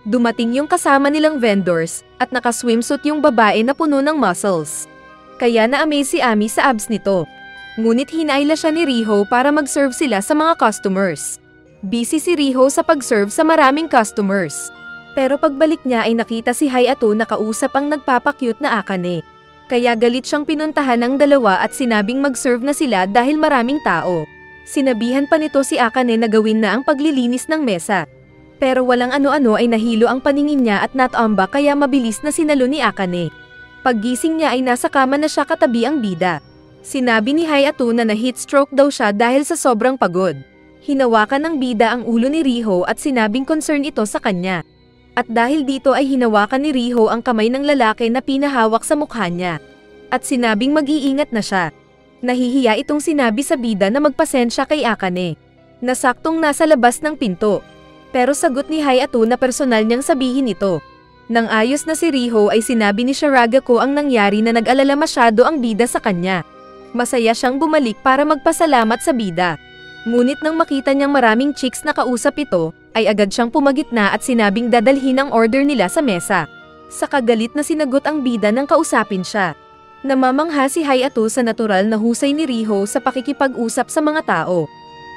[SPEAKER 1] Dumating yung kasama nilang vendors, at naka-swimsuit yung babae na puno ng muscles. Kaya na-amaze si Ami sa abs nito. Ngunit hinayla siya ni Riho para mag-serve sila sa mga customers. Busy si Riho sa pag-serve sa maraming customers. Pero pagbalik niya ay nakita si Hayato na kausap ang nagpapakyut na Akane. Kaya galit siyang pinuntahan ng dalawa at sinabing mag-serve na sila dahil maraming tao. Sinabihan pa nito si Akane na gawin na ang paglilinis ng mesa. Pero walang ano-ano ay nahilo ang paningin niya at natamba kaya mabilis na sinalo ni Akane. Paggising niya ay nasa kama na siya katabi ang bida. Sinabi ni Hayato na na-heat stroke daw siya dahil sa sobrang pagod. Hinawakan ng bida ang ulo ni Riho at sinabing concern ito sa kanya. At dahil dito ay hinawakan ni Riho ang kamay ng lalaki na pinahawak sa mukha niya. At sinabing mag-iingat na siya. Nahihiya itong sinabi sa bida na magpasensya kay Akane. Nasaktong nasa labas ng pinto. Pero sagot ni Hayato na personal niyang sabihin ito. Nang ayos na si Riho ay sinabi ni Shiragako ang nangyari na nag-alala masyado ang bida sa kanya. Masaya siyang bumalik para magpasalamat sa bida. Ngunit nang makita niyang maraming chicks na kausap ito, ay agad siyang pumagitna at sinabing dadalhin ang order nila sa mesa. Sa kagalit na sinagot ang bida nang kausapin siya. Namamangha si Hayato sa natural na husay ni Riho sa pakikipag-usap sa mga tao.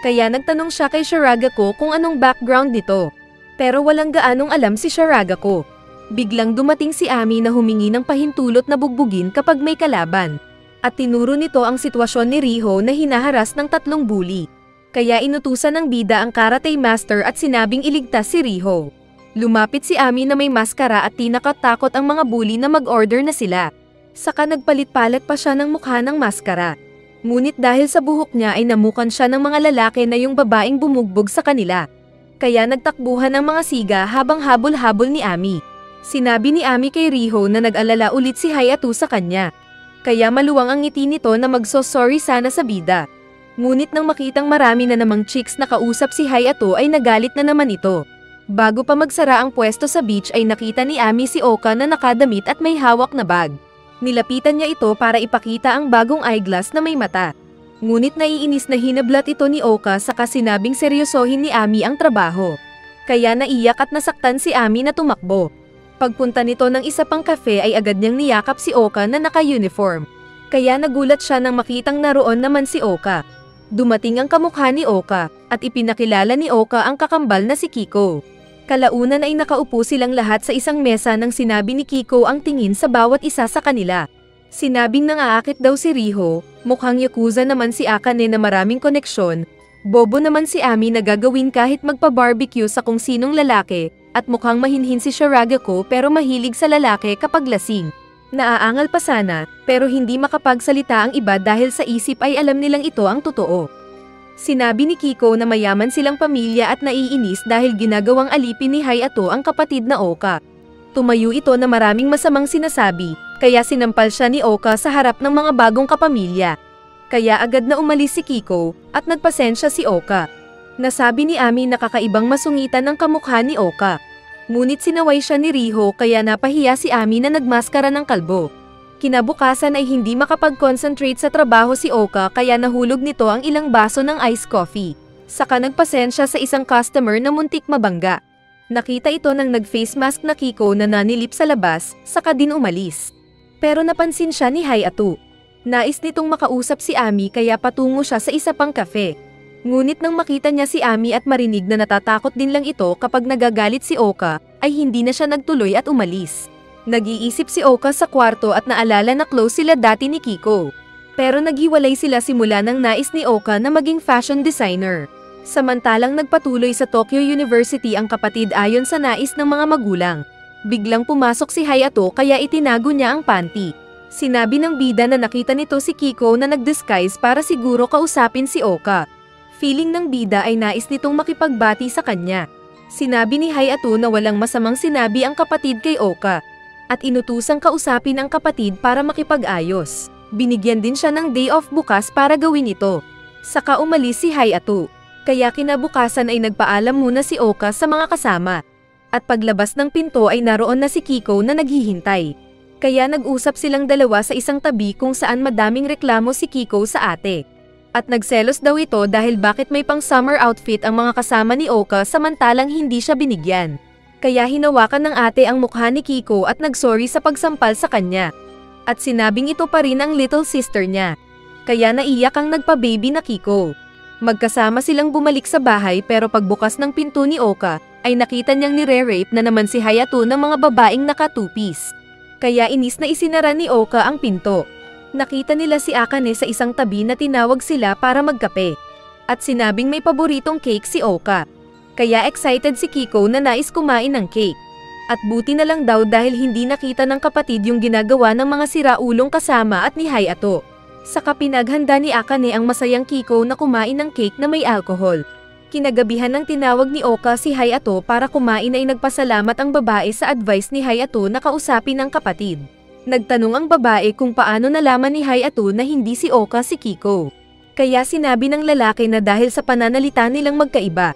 [SPEAKER 1] Kaya nagtanong siya kay Shiragako kung anong background nito. Pero walang gaanong alam si Shiragako. Biglang dumating si Ami na humingi ng pahintulot na bugbugin kapag may kalaban. At tinuro nito ang sitwasyon ni Riho na hinaharas ng 3 bully. Kaya inutusan ng bida ang karate master at sinabing iligtas si Riho. Lumapit si Ami na may maskara at tinakatakot ang mga bully na mag-order na sila. Saka nagpalit-palit pa siya ng mukha ng maskara. Ngunit dahil sa buhok niya ay namukan siya ng mga lalaki na yung babaeng bumugbog sa kanila. Kaya nagtakbuhan ang mga siga habang habol-habol ni Ami. Sinabi ni Ami kay Riho na nag-alala ulit si Hayato sa kanya. Kaya maluwang ang ngiti nito na magso-sorry sana sa bida. Ngunit nang makitang marami na namang chicks na kausap si Hayato ay nagalit na naman ito. Bago pa magsara ang pwesto sa beach ay nakita ni Ami si Oka na nakadamit at may hawak na bag. Nilapitan niya ito para ipakita ang bagong eyeglass na may mata. Ngunit naiinis na hinablat ito ni Oka saka sinabing seryosohin ni Ami ang trabaho. Kaya naiyak at nasaktan si Ami na tumakbo. Pagpunta nito ng isa pang cafe ay agad niyang niyakap si Oka na naka-uniform. Kaya nagulat siya nang makitang naroon naman si Oka. Dumating ang kamukha ni Oka, at ipinakilala ni Oka ang kakambal na si Kiko. Kalaunan ay nakaupo silang lahat sa isang mesa nang sinabi ni Kiko ang tingin sa bawat isa sa kanila. Sinabing nangaakit daw si Riho, mukhang yakuza naman si Akane na maraming koneksyon, bobo naman si Ami na gagawin kahit magpa-barbecue sa kung sinong lalaki, at mukhang mahinhin si Shiragako pero mahilig sa lalaki kapag lasing. Naaangal pa sana, pero hindi makapagsalita ang iba dahil sa isip ay alam nilang ito ang totoo. Sinabi ni Kiko na mayaman silang pamilya at naiinis dahil ginagawang alipin ni Hayato ang kapatid na Oka. Tumayo ito na maraming masamang sinasabi, kaya sinampal siya ni Oka sa harap ng mga bagong kapamilya. Kaya agad na umalis si Kiko, at nagpasensya si Oka. Nasabi ni Ami na kakaibang masungitan ang kamukha ni Oka. Ngunit sinaway siya ni Riho kaya napahiya si Ami na nagmaskara ng kalbo. Kinabukasan ay hindi makapag-concentrate sa trabaho si Oka kaya nahulog nito ang ilang baso ng iced coffee. Saka nagpasensya sa isang customer na muntik mabangga. Nakita ito ng nag-face mask na Kiko na nanilip sa labas, saka din umalis. Pero napansin siya ni Hayato. Nais nitong makausap si Ami kaya patungo siya sa isa pang cafe. Ngunit nang makita niya si Ami at marinig na natatakot din lang ito kapag nagagalit si Oka, ay hindi na siya nagtuloy at umalis. Nag-iisip si Oka sa kwarto at naalala na close sila dati ni Kiko. Pero naghiwalay sila simula nang nais ni Oka na maging fashion designer. Samantalang nagpatuloy sa Tokyo University ang kapatid ayon sa nais ng mga magulang. Biglang pumasok si Hayato kaya itinago niya ang panty. Sinabi ng bida na nakita nito si Kiko na nag-disguise para siguro kausapin si Oka. Feeling ng bida ay nais nitong makipagbati sa kanya. Sinabi ni Hayato na walang masamang sinabi ang kapatid kay Oka. At inutusang kausapin ang kapatid para makipag-ayos. Binigyan din siya ng day off bukas para gawin ito. Saka umalis si Hayato. Kaya kinabukasan ay nagpaalam muna si Oka sa mga kasama. At paglabas ng pinto ay naroon na si Kiko na naghihintay. Kaya nag-usap silang dalawa sa isang tabi kung saan madaming reklamo si Kiko sa ate. At nagselos daw ito dahil bakit may pang summer outfit ang mga kasama ni Oka samantalang hindi siya binigyan. Kaya hinawakan ng ate ang mukha ni Kiko at nagsorry sa pagsampal sa kanya. At sinabing ito pa rin ang little sister niya. Kaya naiyak ang nagpa-baby na Kiko. Magkasama silang bumalik sa bahay pero pagbukas ng pinto ni Oka, ay nakita niyang nire-rape na naman si Hayato ng mga babaeng naka-two-piece. Kaya inis na isinara ni Oka ang pinto. Nakita nila si Akane sa isang tabi na tinawag sila para magkape. At sinabing may paboritong cake si Oka. Kaya excited si Kiko na nais kumain ng cake. At buti na lang daw dahil hindi nakita ng kapatid yung ginagawa ng mga siraulong kasama at ni Hayato. Saka pinaghanda ni Akane ang masayang Kiko na kumain ng cake na may alcohol. Kinagabihan ng tinawag ni Oka si Hayato para kumain ay nagpasalamat ang babae sa advice ni Hayato na kausapin ang kapatid. Nagtanong ang babae kung paano nalaman ni Hayato na hindi si Oka si Kiko. Kaya sinabi ng lalaki na dahil sa pananalita nilang magkaiba.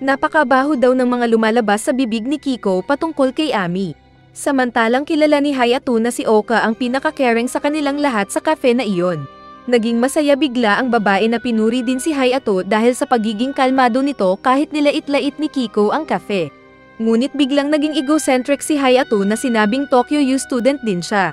[SPEAKER 1] Napakabaho daw ng mga lumalabas sa bibig ni Kiko patungkol kay Ami. Samantalang kilala ni Hayato na si Oka ang pinaka-caring sa kanilang lahat sa cafe na iyon. Naging masaya bigla ang babae na pinuri din si Hayato dahil sa pagiging kalmado nito kahit nilait-lait ni Kiko ang cafe. Ngunit biglang naging egocentric si Hayato na sinabing Tokyo U student din siya.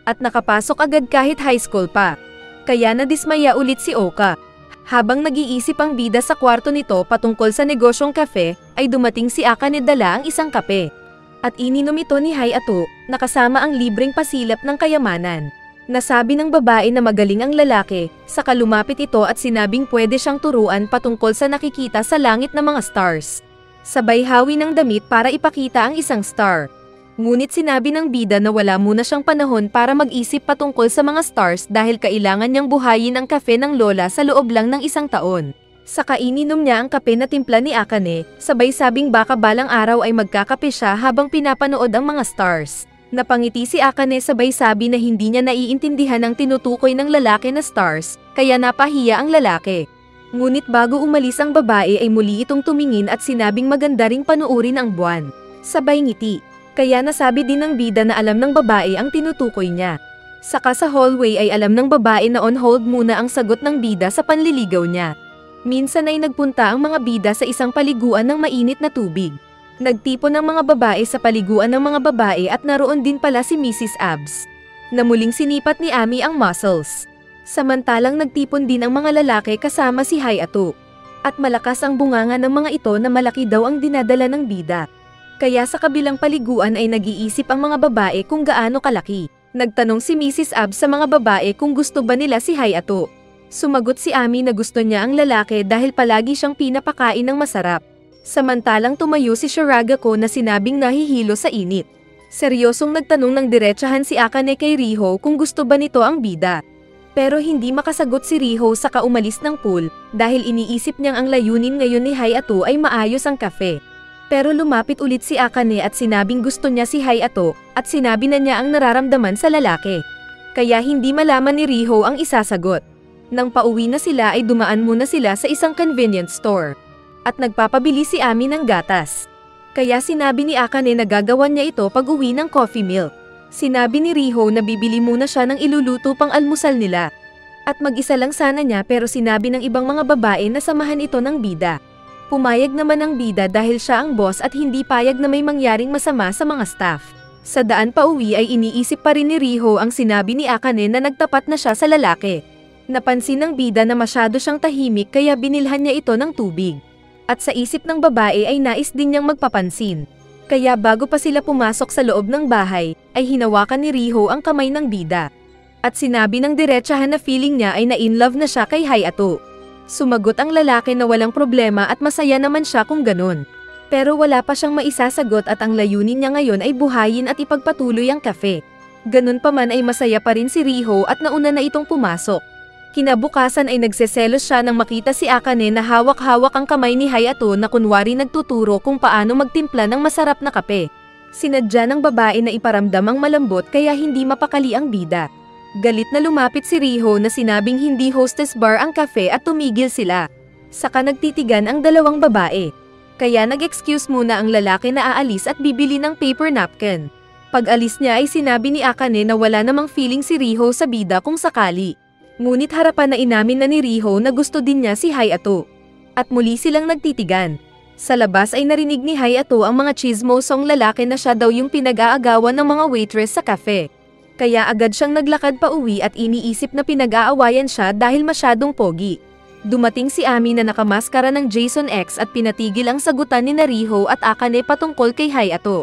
[SPEAKER 1] At nakapasok agad kahit high school pa. Kaya nadismaya ulit si Oka. Habang nag-iisip ang bida sa kwarto nito patungkol sa negosyong cafe, ay dumating si Akane dala ang isang kape. At ininom ito ni Hayato, nakasama ang libreng pasilap ng kayamanan. Nasabi ng babae na magaling ang lalaki, saka lumapit ito at sinabing pwede siyang turuan patungkol sa nakikita sa langit na mga stars. Sabay hawi ng damit para ipakita ang isang star. Ngunit sinabi ng bida na wala muna siyang panahon para mag-isip patungkol sa mga stars dahil kailangan niyang buhayin ang kafe ng lola sa loob lang ng 1 taon. Saka ininom niya ang kape na timpla ni Akane, sabay sabing baka balang araw ay magkakape siya habang pinapanood ang mga stars. Napangiti si Akane sabay sabi na hindi niya naiintindihan ang tinutukoy ng lalaki na stars, kaya napahiya ang lalaki. Ngunit bago umalis ang babae ay muli itong tumingin at sinabing maganda ring panuurin ang buwan. Sabay ngiti. Kaya nasabi din ng bida na alam ng babae ang tinutukoy niya. Saka sa hallway ay alam ng babae na on hold muna ang sagot ng bida sa panliligaw niya. Minsan ay nagpunta ang mga bida sa isang paliguan ng mainit na tubig. Nagtipon ng mga babae sa paliguan ng mga babae at naroon din pala si Mrs. Abs, na muling sinipat ni Ami ang muscles. Samantalang nagtipon din ang mga lalaki kasama si Hayato. At malakas ang bunganga ng mga ito na malaki daw ang dinadala ng bida. Kaya sa kabilang paliguan ay nag-iisip ang mga babae kung gaano kalaki. Nagtanong si Mrs. Abs sa mga babae kung gusto ba nila si Hayato. Sumagot si Ami na gusto niya ang lalaki dahil palagi siyang pinapakain ng masarap. Samantalang tumayo si Shiragako na sinabing nahihilo sa init. Seryosong nagtanong ng diretsahan si Akane kay Riho kung gusto ba nito ang bida. Pero hindi makasagot si Riho sa kaumalis ng pool dahil iniisip niyang ang layunin ngayon ni Hayato ay maayos ang kafe. Pero lumapit ulit si Akane at sinabing gusto niya si Hayato at sinabi na niya ang nararamdaman sa lalaki. Kaya hindi malaman ni Riho ang isasagot. Nang pauwi na sila ay dumaan muna sila sa isang convenience store. At nagpapabili si Ami ng gatas. Kaya sinabi ni Akane na gagawan niya ito pag uwi ng coffee milk. Sinabi ni Riho na bibili muna siya ng iluluto pang almusal nila. At mag-isa lang sana niya pero sinabi ng ibang mga babae na samahan ito ng bida. Pumayag naman ang bida dahil siya ang boss at hindi payag na may mangyaring masama sa mga staff. Sa daan pa uwi ay iniisip pa rin ni Riho ang sinabi ni Akane na nagtapat na siya sa lalaki. Napansin ng bida na masyado siyang tahimik kaya binilhan niya ito ng tubig. At sa isip ng babae ay nais din niyang magpapansin. Kaya bago pa sila pumasok sa loob ng bahay, ay hinawakan ni Riho ang kamay ng bida. At sinabi ng diretsahan na feeling niya ay na-in-love na siya kay Hayato. Sumagot ang lalaki na walang problema at masaya naman siya kung ganun. Pero wala pa siyang maisasagot at ang layunin niya ngayon ay buhayin at ipagpatuloy ang kafe. Ganun pa man ay masaya pa rin si Riho at nauna na itong pumasok. Kinabukasan ay nagseselos siya nang makita si Akane na hawak-hawak ang kamay ni Hayato na kunwari nagtuturo kung paano magtimpla ng masarap na kape. Sinadya ng babae na iparamdam ang malambot kaya hindi mapakali ang bida. Galit na lumapit si Riho na sinabing hindi hostess bar ang kafe at tumigil sila. Saka nagtitigan ang dalawang babae. Kaya nag-excuse muna ang lalaki na aalis at bibili ng paper napkin. Pag-alis niya ay sinabi ni Akane na wala namang feeling si Riho sa bida kung sakali. Ngunit harapan na inamin na ni Riho na gusto din niya si Hayato. At muli silang nagtitigan. Sa labas ay narinig ni Hayato ang mga chismosong lalaki na siya daw yung pinag-aagawan ng mga waitress sa cafe. Kaya agad siyang naglakad pa uwi at iniisip na pinag-aawayan siya dahil masyadong pogi. Dumating si Ami na nakamaskara ng Jason X at pinatigil ang sagutan ni Riho at Akane patungkol kay Hayato.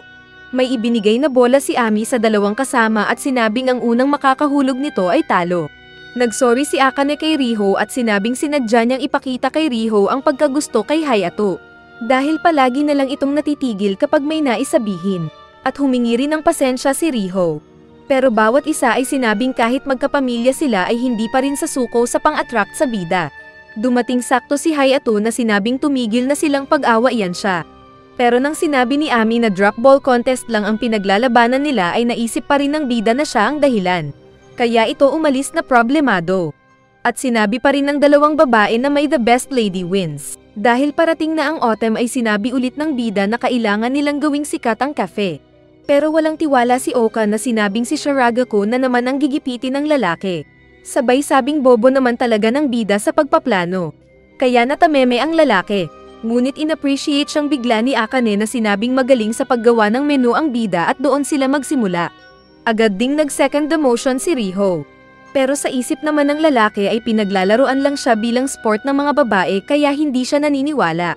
[SPEAKER 1] May ibinigay na bola si Ami sa dalawang kasama at sinabing ang unang makakahulog nito ay talo. Nagsorry si Akane kay Riho at sinabing sinadya niyang ipakita kay Riho ang pagkagusto kay Hayato. Dahil palagi na lang itong natitigil kapag may naisabihin. At humingi rin ng pasensya si Riho. Pero bawat isa ay sinabing kahit magkapamilya sila ay hindi pa rin sasuko sa pang-attract sa bida. Dumating sakto si Hayato na sinabing tumigil na silang pag-awayan siya. Pero nang sinabi ni Ami na drop ball contest lang ang pinaglalabanan nila ay naisip pa rin ng bida na siya ang dahilan. Kaya ito umalis na problemado. At sinabi pa rin ng dalawang babae na may the best lady wins. Dahil parating na ang autumn ay sinabi ulit ng bida na kailangan nilang gawing sikat ang cafe. Pero walang tiwala si Oka na sinabing si Shiragako na naman ang gigipitin ng lalaki. Sabay sabing bobo naman talaga ng bida sa pagpaplano. Kaya natameme ang lalaki. Ngunit inappreciate siyang bigla ni Akane na sinabing magaling sa paggawa ng menu ang bida at doon sila magsimula. Agad ding nag-second demotion si Riho. Pero sa isip naman ng lalaki ay pinaglalaroan lang siya bilang sport ng mga babae kaya hindi siya naniniwala.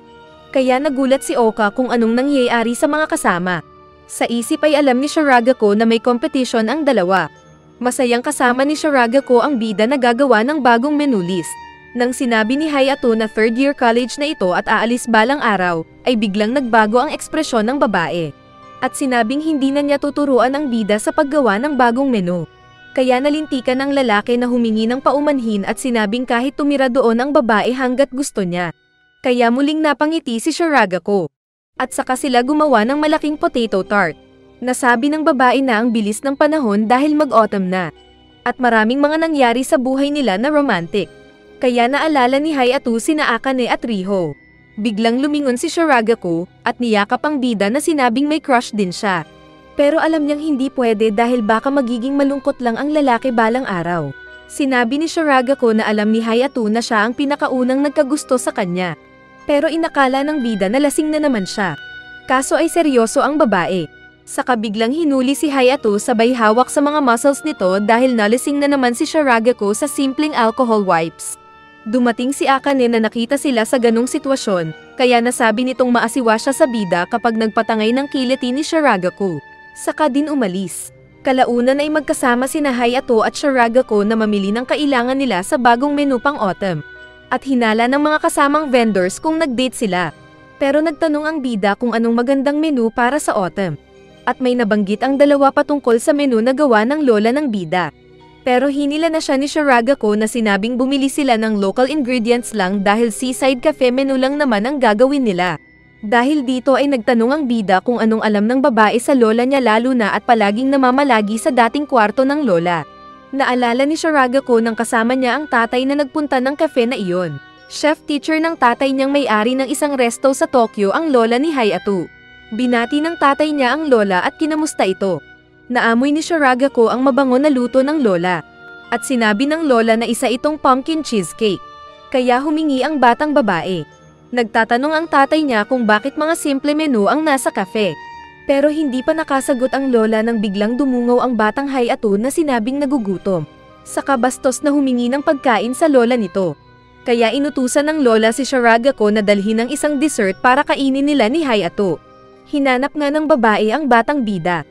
[SPEAKER 1] Kaya nagulat si Oka kung anong nangyayari sa mga kasama. Sa isip ay alam ni Shiragako na may competition ang dalawa. Masayang kasama ni Shiragako ang bida na gagawa ng bagong menu list. Nang sinabi ni Hayato na third year college na ito at aalis balang araw, ay biglang nagbago ang ekspresyon ng babae. At sinabing hindi na niya tuturuan ang bida sa paggawa ng bagong menu. Kaya nalintikan ng lalaki na humingi ng paumanhin at sinabing kahit tumira doon ang babae hanggat gusto niya. Kaya muling napangiti si Shiragako. At saka sila gumawa ng malaking potato tart. Nasabi ng babae na ang bilis ng panahon dahil mag-autumn na. At maraming mga nangyari sa buhay nila na romantic. Kaya naalala ni Hayato sina Akane at Riho. Biglang lumingon si Shiragako at niyakap ang bida na sinabing may crush din siya. Pero alam niyang hindi pwede dahil baka magiging malungkot lang ang lalaki balang araw. Sinabi ni Shiragako na alam ni Hayato na siya ang pinakaunang nagkagusto sa kanya. Pero inakala ng bida na lasing na naman siya. Kaso ay seryoso ang babae. Saka biglang hinuli si Hayato sabay hawak sa mga muscles nito dahil nalasing na naman si Shiragako sa simpleng alcohol wipes. Dumating si Akane na nakita sila sa ganong sitwasyon, kaya nasabi nitong maasiwa siya sa bida kapag nagpatangay ng kiliti ni Shiragako. Saka din umalis. Kalaunan ay magkasama sina Hayato at Shiragako na mamili ng kailangan nila sa bagong menu pang autumn. At hinala ng mga kasamang vendors kung nag-date sila. Pero nagtanong ang bida kung anong magandang menu para sa autumn. At may nabanggit ang dalawa patungkol sa menu na gawa ng lola ng bida. Pero hinila na siya ni Shiragako na sinabing bumili sila ng local ingredients lang dahil seaside cafe menu lang naman ang gagawin nila. Dahil dito ay nagtanong ang bida kung anong alam ng babae sa lola niya lalo na at palaging namamalagi sa dating kwarto ng lola. Naalala ni Shiragako nang kasama niya ang tatay na nagpunta ng cafe na iyon. Chef teacher ng tatay niyang may-ari ng isang resto sa Tokyo ang lola ni Hayato. Binati ng tatay niya ang lola at kinamusta ito. Naamoy ni Shiragako ang mabango na luto ng lola. At sinabi ng lola na isa itong pumpkin cheesecake. Kaya humingi ang batang babae. Nagtatanong ang tatay niya kung bakit mga simple menu ang nasa cafe. Pero hindi pa nakasagot ang lola nang biglang dumungaw ang batang Hayato na sinabing nagugutom. Saka bastos na humingi ng pagkain sa lola nito. Kaya inutusan ng lola si Shiragako na dalhin ng isang dessert para kainin nila ni Hayato. Hinanap nga ng babae ang batang bida.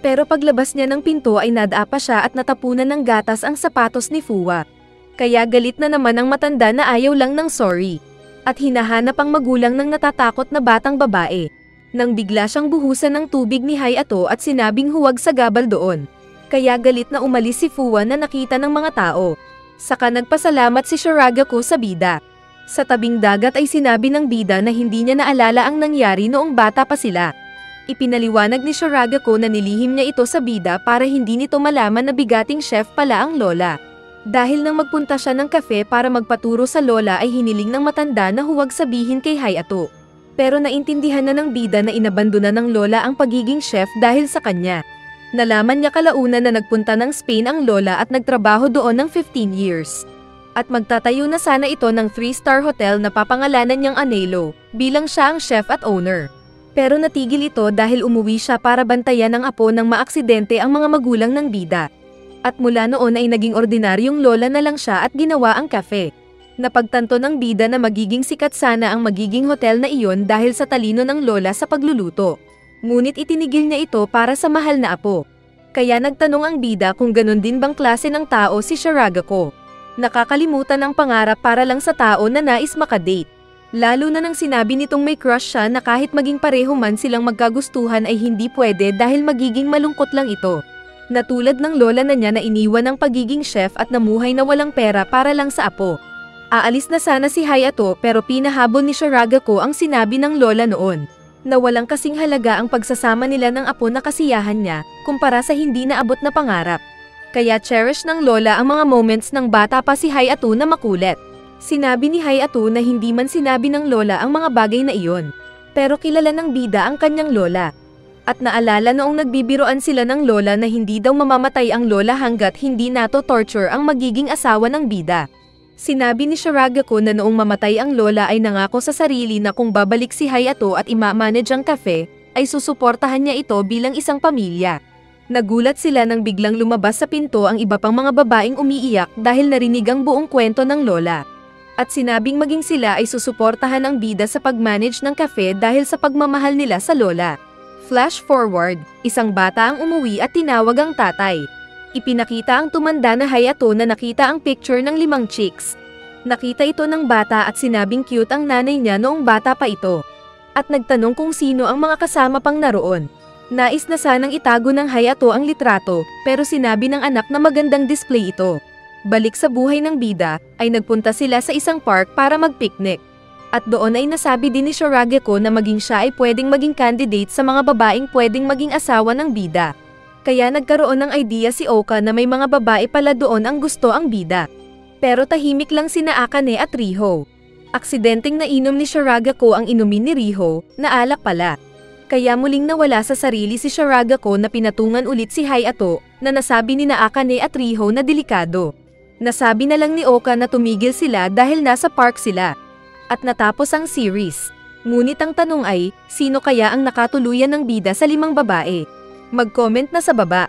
[SPEAKER 1] Pero paglabas niya ng pinto ay nadapa siya at natapunan ng gatas ang sapatos ni Fuwa. Kaya galit na naman ang matanda na ayaw lang ng sorry. At hinahanap ang magulang ng natatakot na batang babae. Nang bigla siyang buhusan ng tubig ni Hayato at sinabing huwag sa gabal doon. Kaya galit na umalis si Fuwa na nakita ng mga tao. Saka nagpasalamat si Shiragako sa bida. Sa tabing dagat ay sinabi ng bida na hindi niya naalala ang nangyari noong bata pa sila. Ipinaliwanag ni Shiragako na nilihim niya ito sa bida para hindi nito malaman na bigating chef pala ang lola. Dahil nang magpunta siya ng cafe para magpaturo sa lola ay hiniling ng matanda na huwag sabihin kay Hayato. Pero naintindihan na ng bida na inabandona ng lola ang pagiging chef dahil sa kanya. Nalaman niya kalaunan na nagpunta ng Spain ang lola at nagtrabaho doon ng 15 years. At magtatayo na sana ito ng 3-star hotel na papangalanan niyang Anelo, bilang siya ang chef at owner. Pero natigil ito dahil umuwi siya para bantayan ng apo nang maaksidente ang mga magulang ng bida. At mula noon ay naging ordinaryong lola na lang siya at ginawa ang cafe. Napagtanto ng bida na magiging sikat sana ang magiging hotel na iyon dahil sa talino ng lola sa pagluluto. Ngunit itinigil niya ito para sa mahal na apo. Kaya nagtanong ang bida kung ganun din bang klase ng tao si Shiragako. Nakakalimutan ang pangarap para lang sa tao na nais makadate. Lalo na nang sinabi nitong may crush siya na kahit maging pareho man silang magkagustuhan ay hindi pwede dahil magiging malungkot lang ito. Natulad ng lola na niya na iniwan ng pagiging chef at namuhay na walang pera para lang sa apo. Aalis na sana si Hayato pero pinahabol ni Shiragako ang sinabi ng lola noon. Na walang kasing halaga ang pagsasama nila ng apo na kasiyahan niya kumpara sa hindi naabot na pangarap. Kaya cherish ng lola ang mga moments ng bata pa si Hayato na makulit. Sinabi ni Hayato na hindi man sinabi ng lola ang mga bagay na iyon. Pero kilala ng bida ang kanyang lola. At naalala noong nagbibiroan sila ng lola na hindi daw mamamatay ang lola hanggat hindi nato torture ang magiging asawa ng bida. Sinabi ni Shiragako na noong mamatay ang lola ay nangako sa sarili na kung babalik si Hayato at ima-manage ang cafe, ay susuportahan niya ito bilang isang pamilya. Nagulat sila nang biglang lumabas sa pinto ang iba pang mga babaeng umiiyak dahil narinig ang buong kwento ng lola. At sinabing maging sila ay susuportahan ang bida sa pag-manage ng cafe dahil sa pagmamahal nila sa lola. Flash forward, isang bata ang umuwi at tinawag ang tatay. Ipinakita ang tumanda na Hayato na nakita ang picture ng 5 chicks. Nakita ito ng bata at sinabing cute ang nanay niya noong bata pa ito. At nagtanong kung sino ang mga kasama pang naroon. Nais na sanang itago ng Hayato ang litrato, pero sinabi ng anak na magandang display ito. Balik sa buhay ng bida, ay nagpunta sila sa isang park para mag-picnic. At doon ay nasabi din ni Shiragako na maging siya ay pwedeng maging candidate sa mga babaeng pwedeng maging asawa ng bida. Kaya nagkaroon ng idea si Oka na may mga babae pala doon ang gusto ang bida. Pero tahimik lang sina Akane at Riho. Aksidenteng nainom ni Shiragako ang inumin ni Riho, na alak pala. Kaya muling nawala sa sarili si Shiragako na pinatungan ulit si Hayato, na nasabi ni Akane at Riho na delikado. Nasabi na lang ni Oka na tumigil sila dahil nasa park sila. At natapos ang series. Ngunit ang tanong ay, sino kaya ang nakatuluyan ng bida sa 5 babae? Mag-comment na sa baba.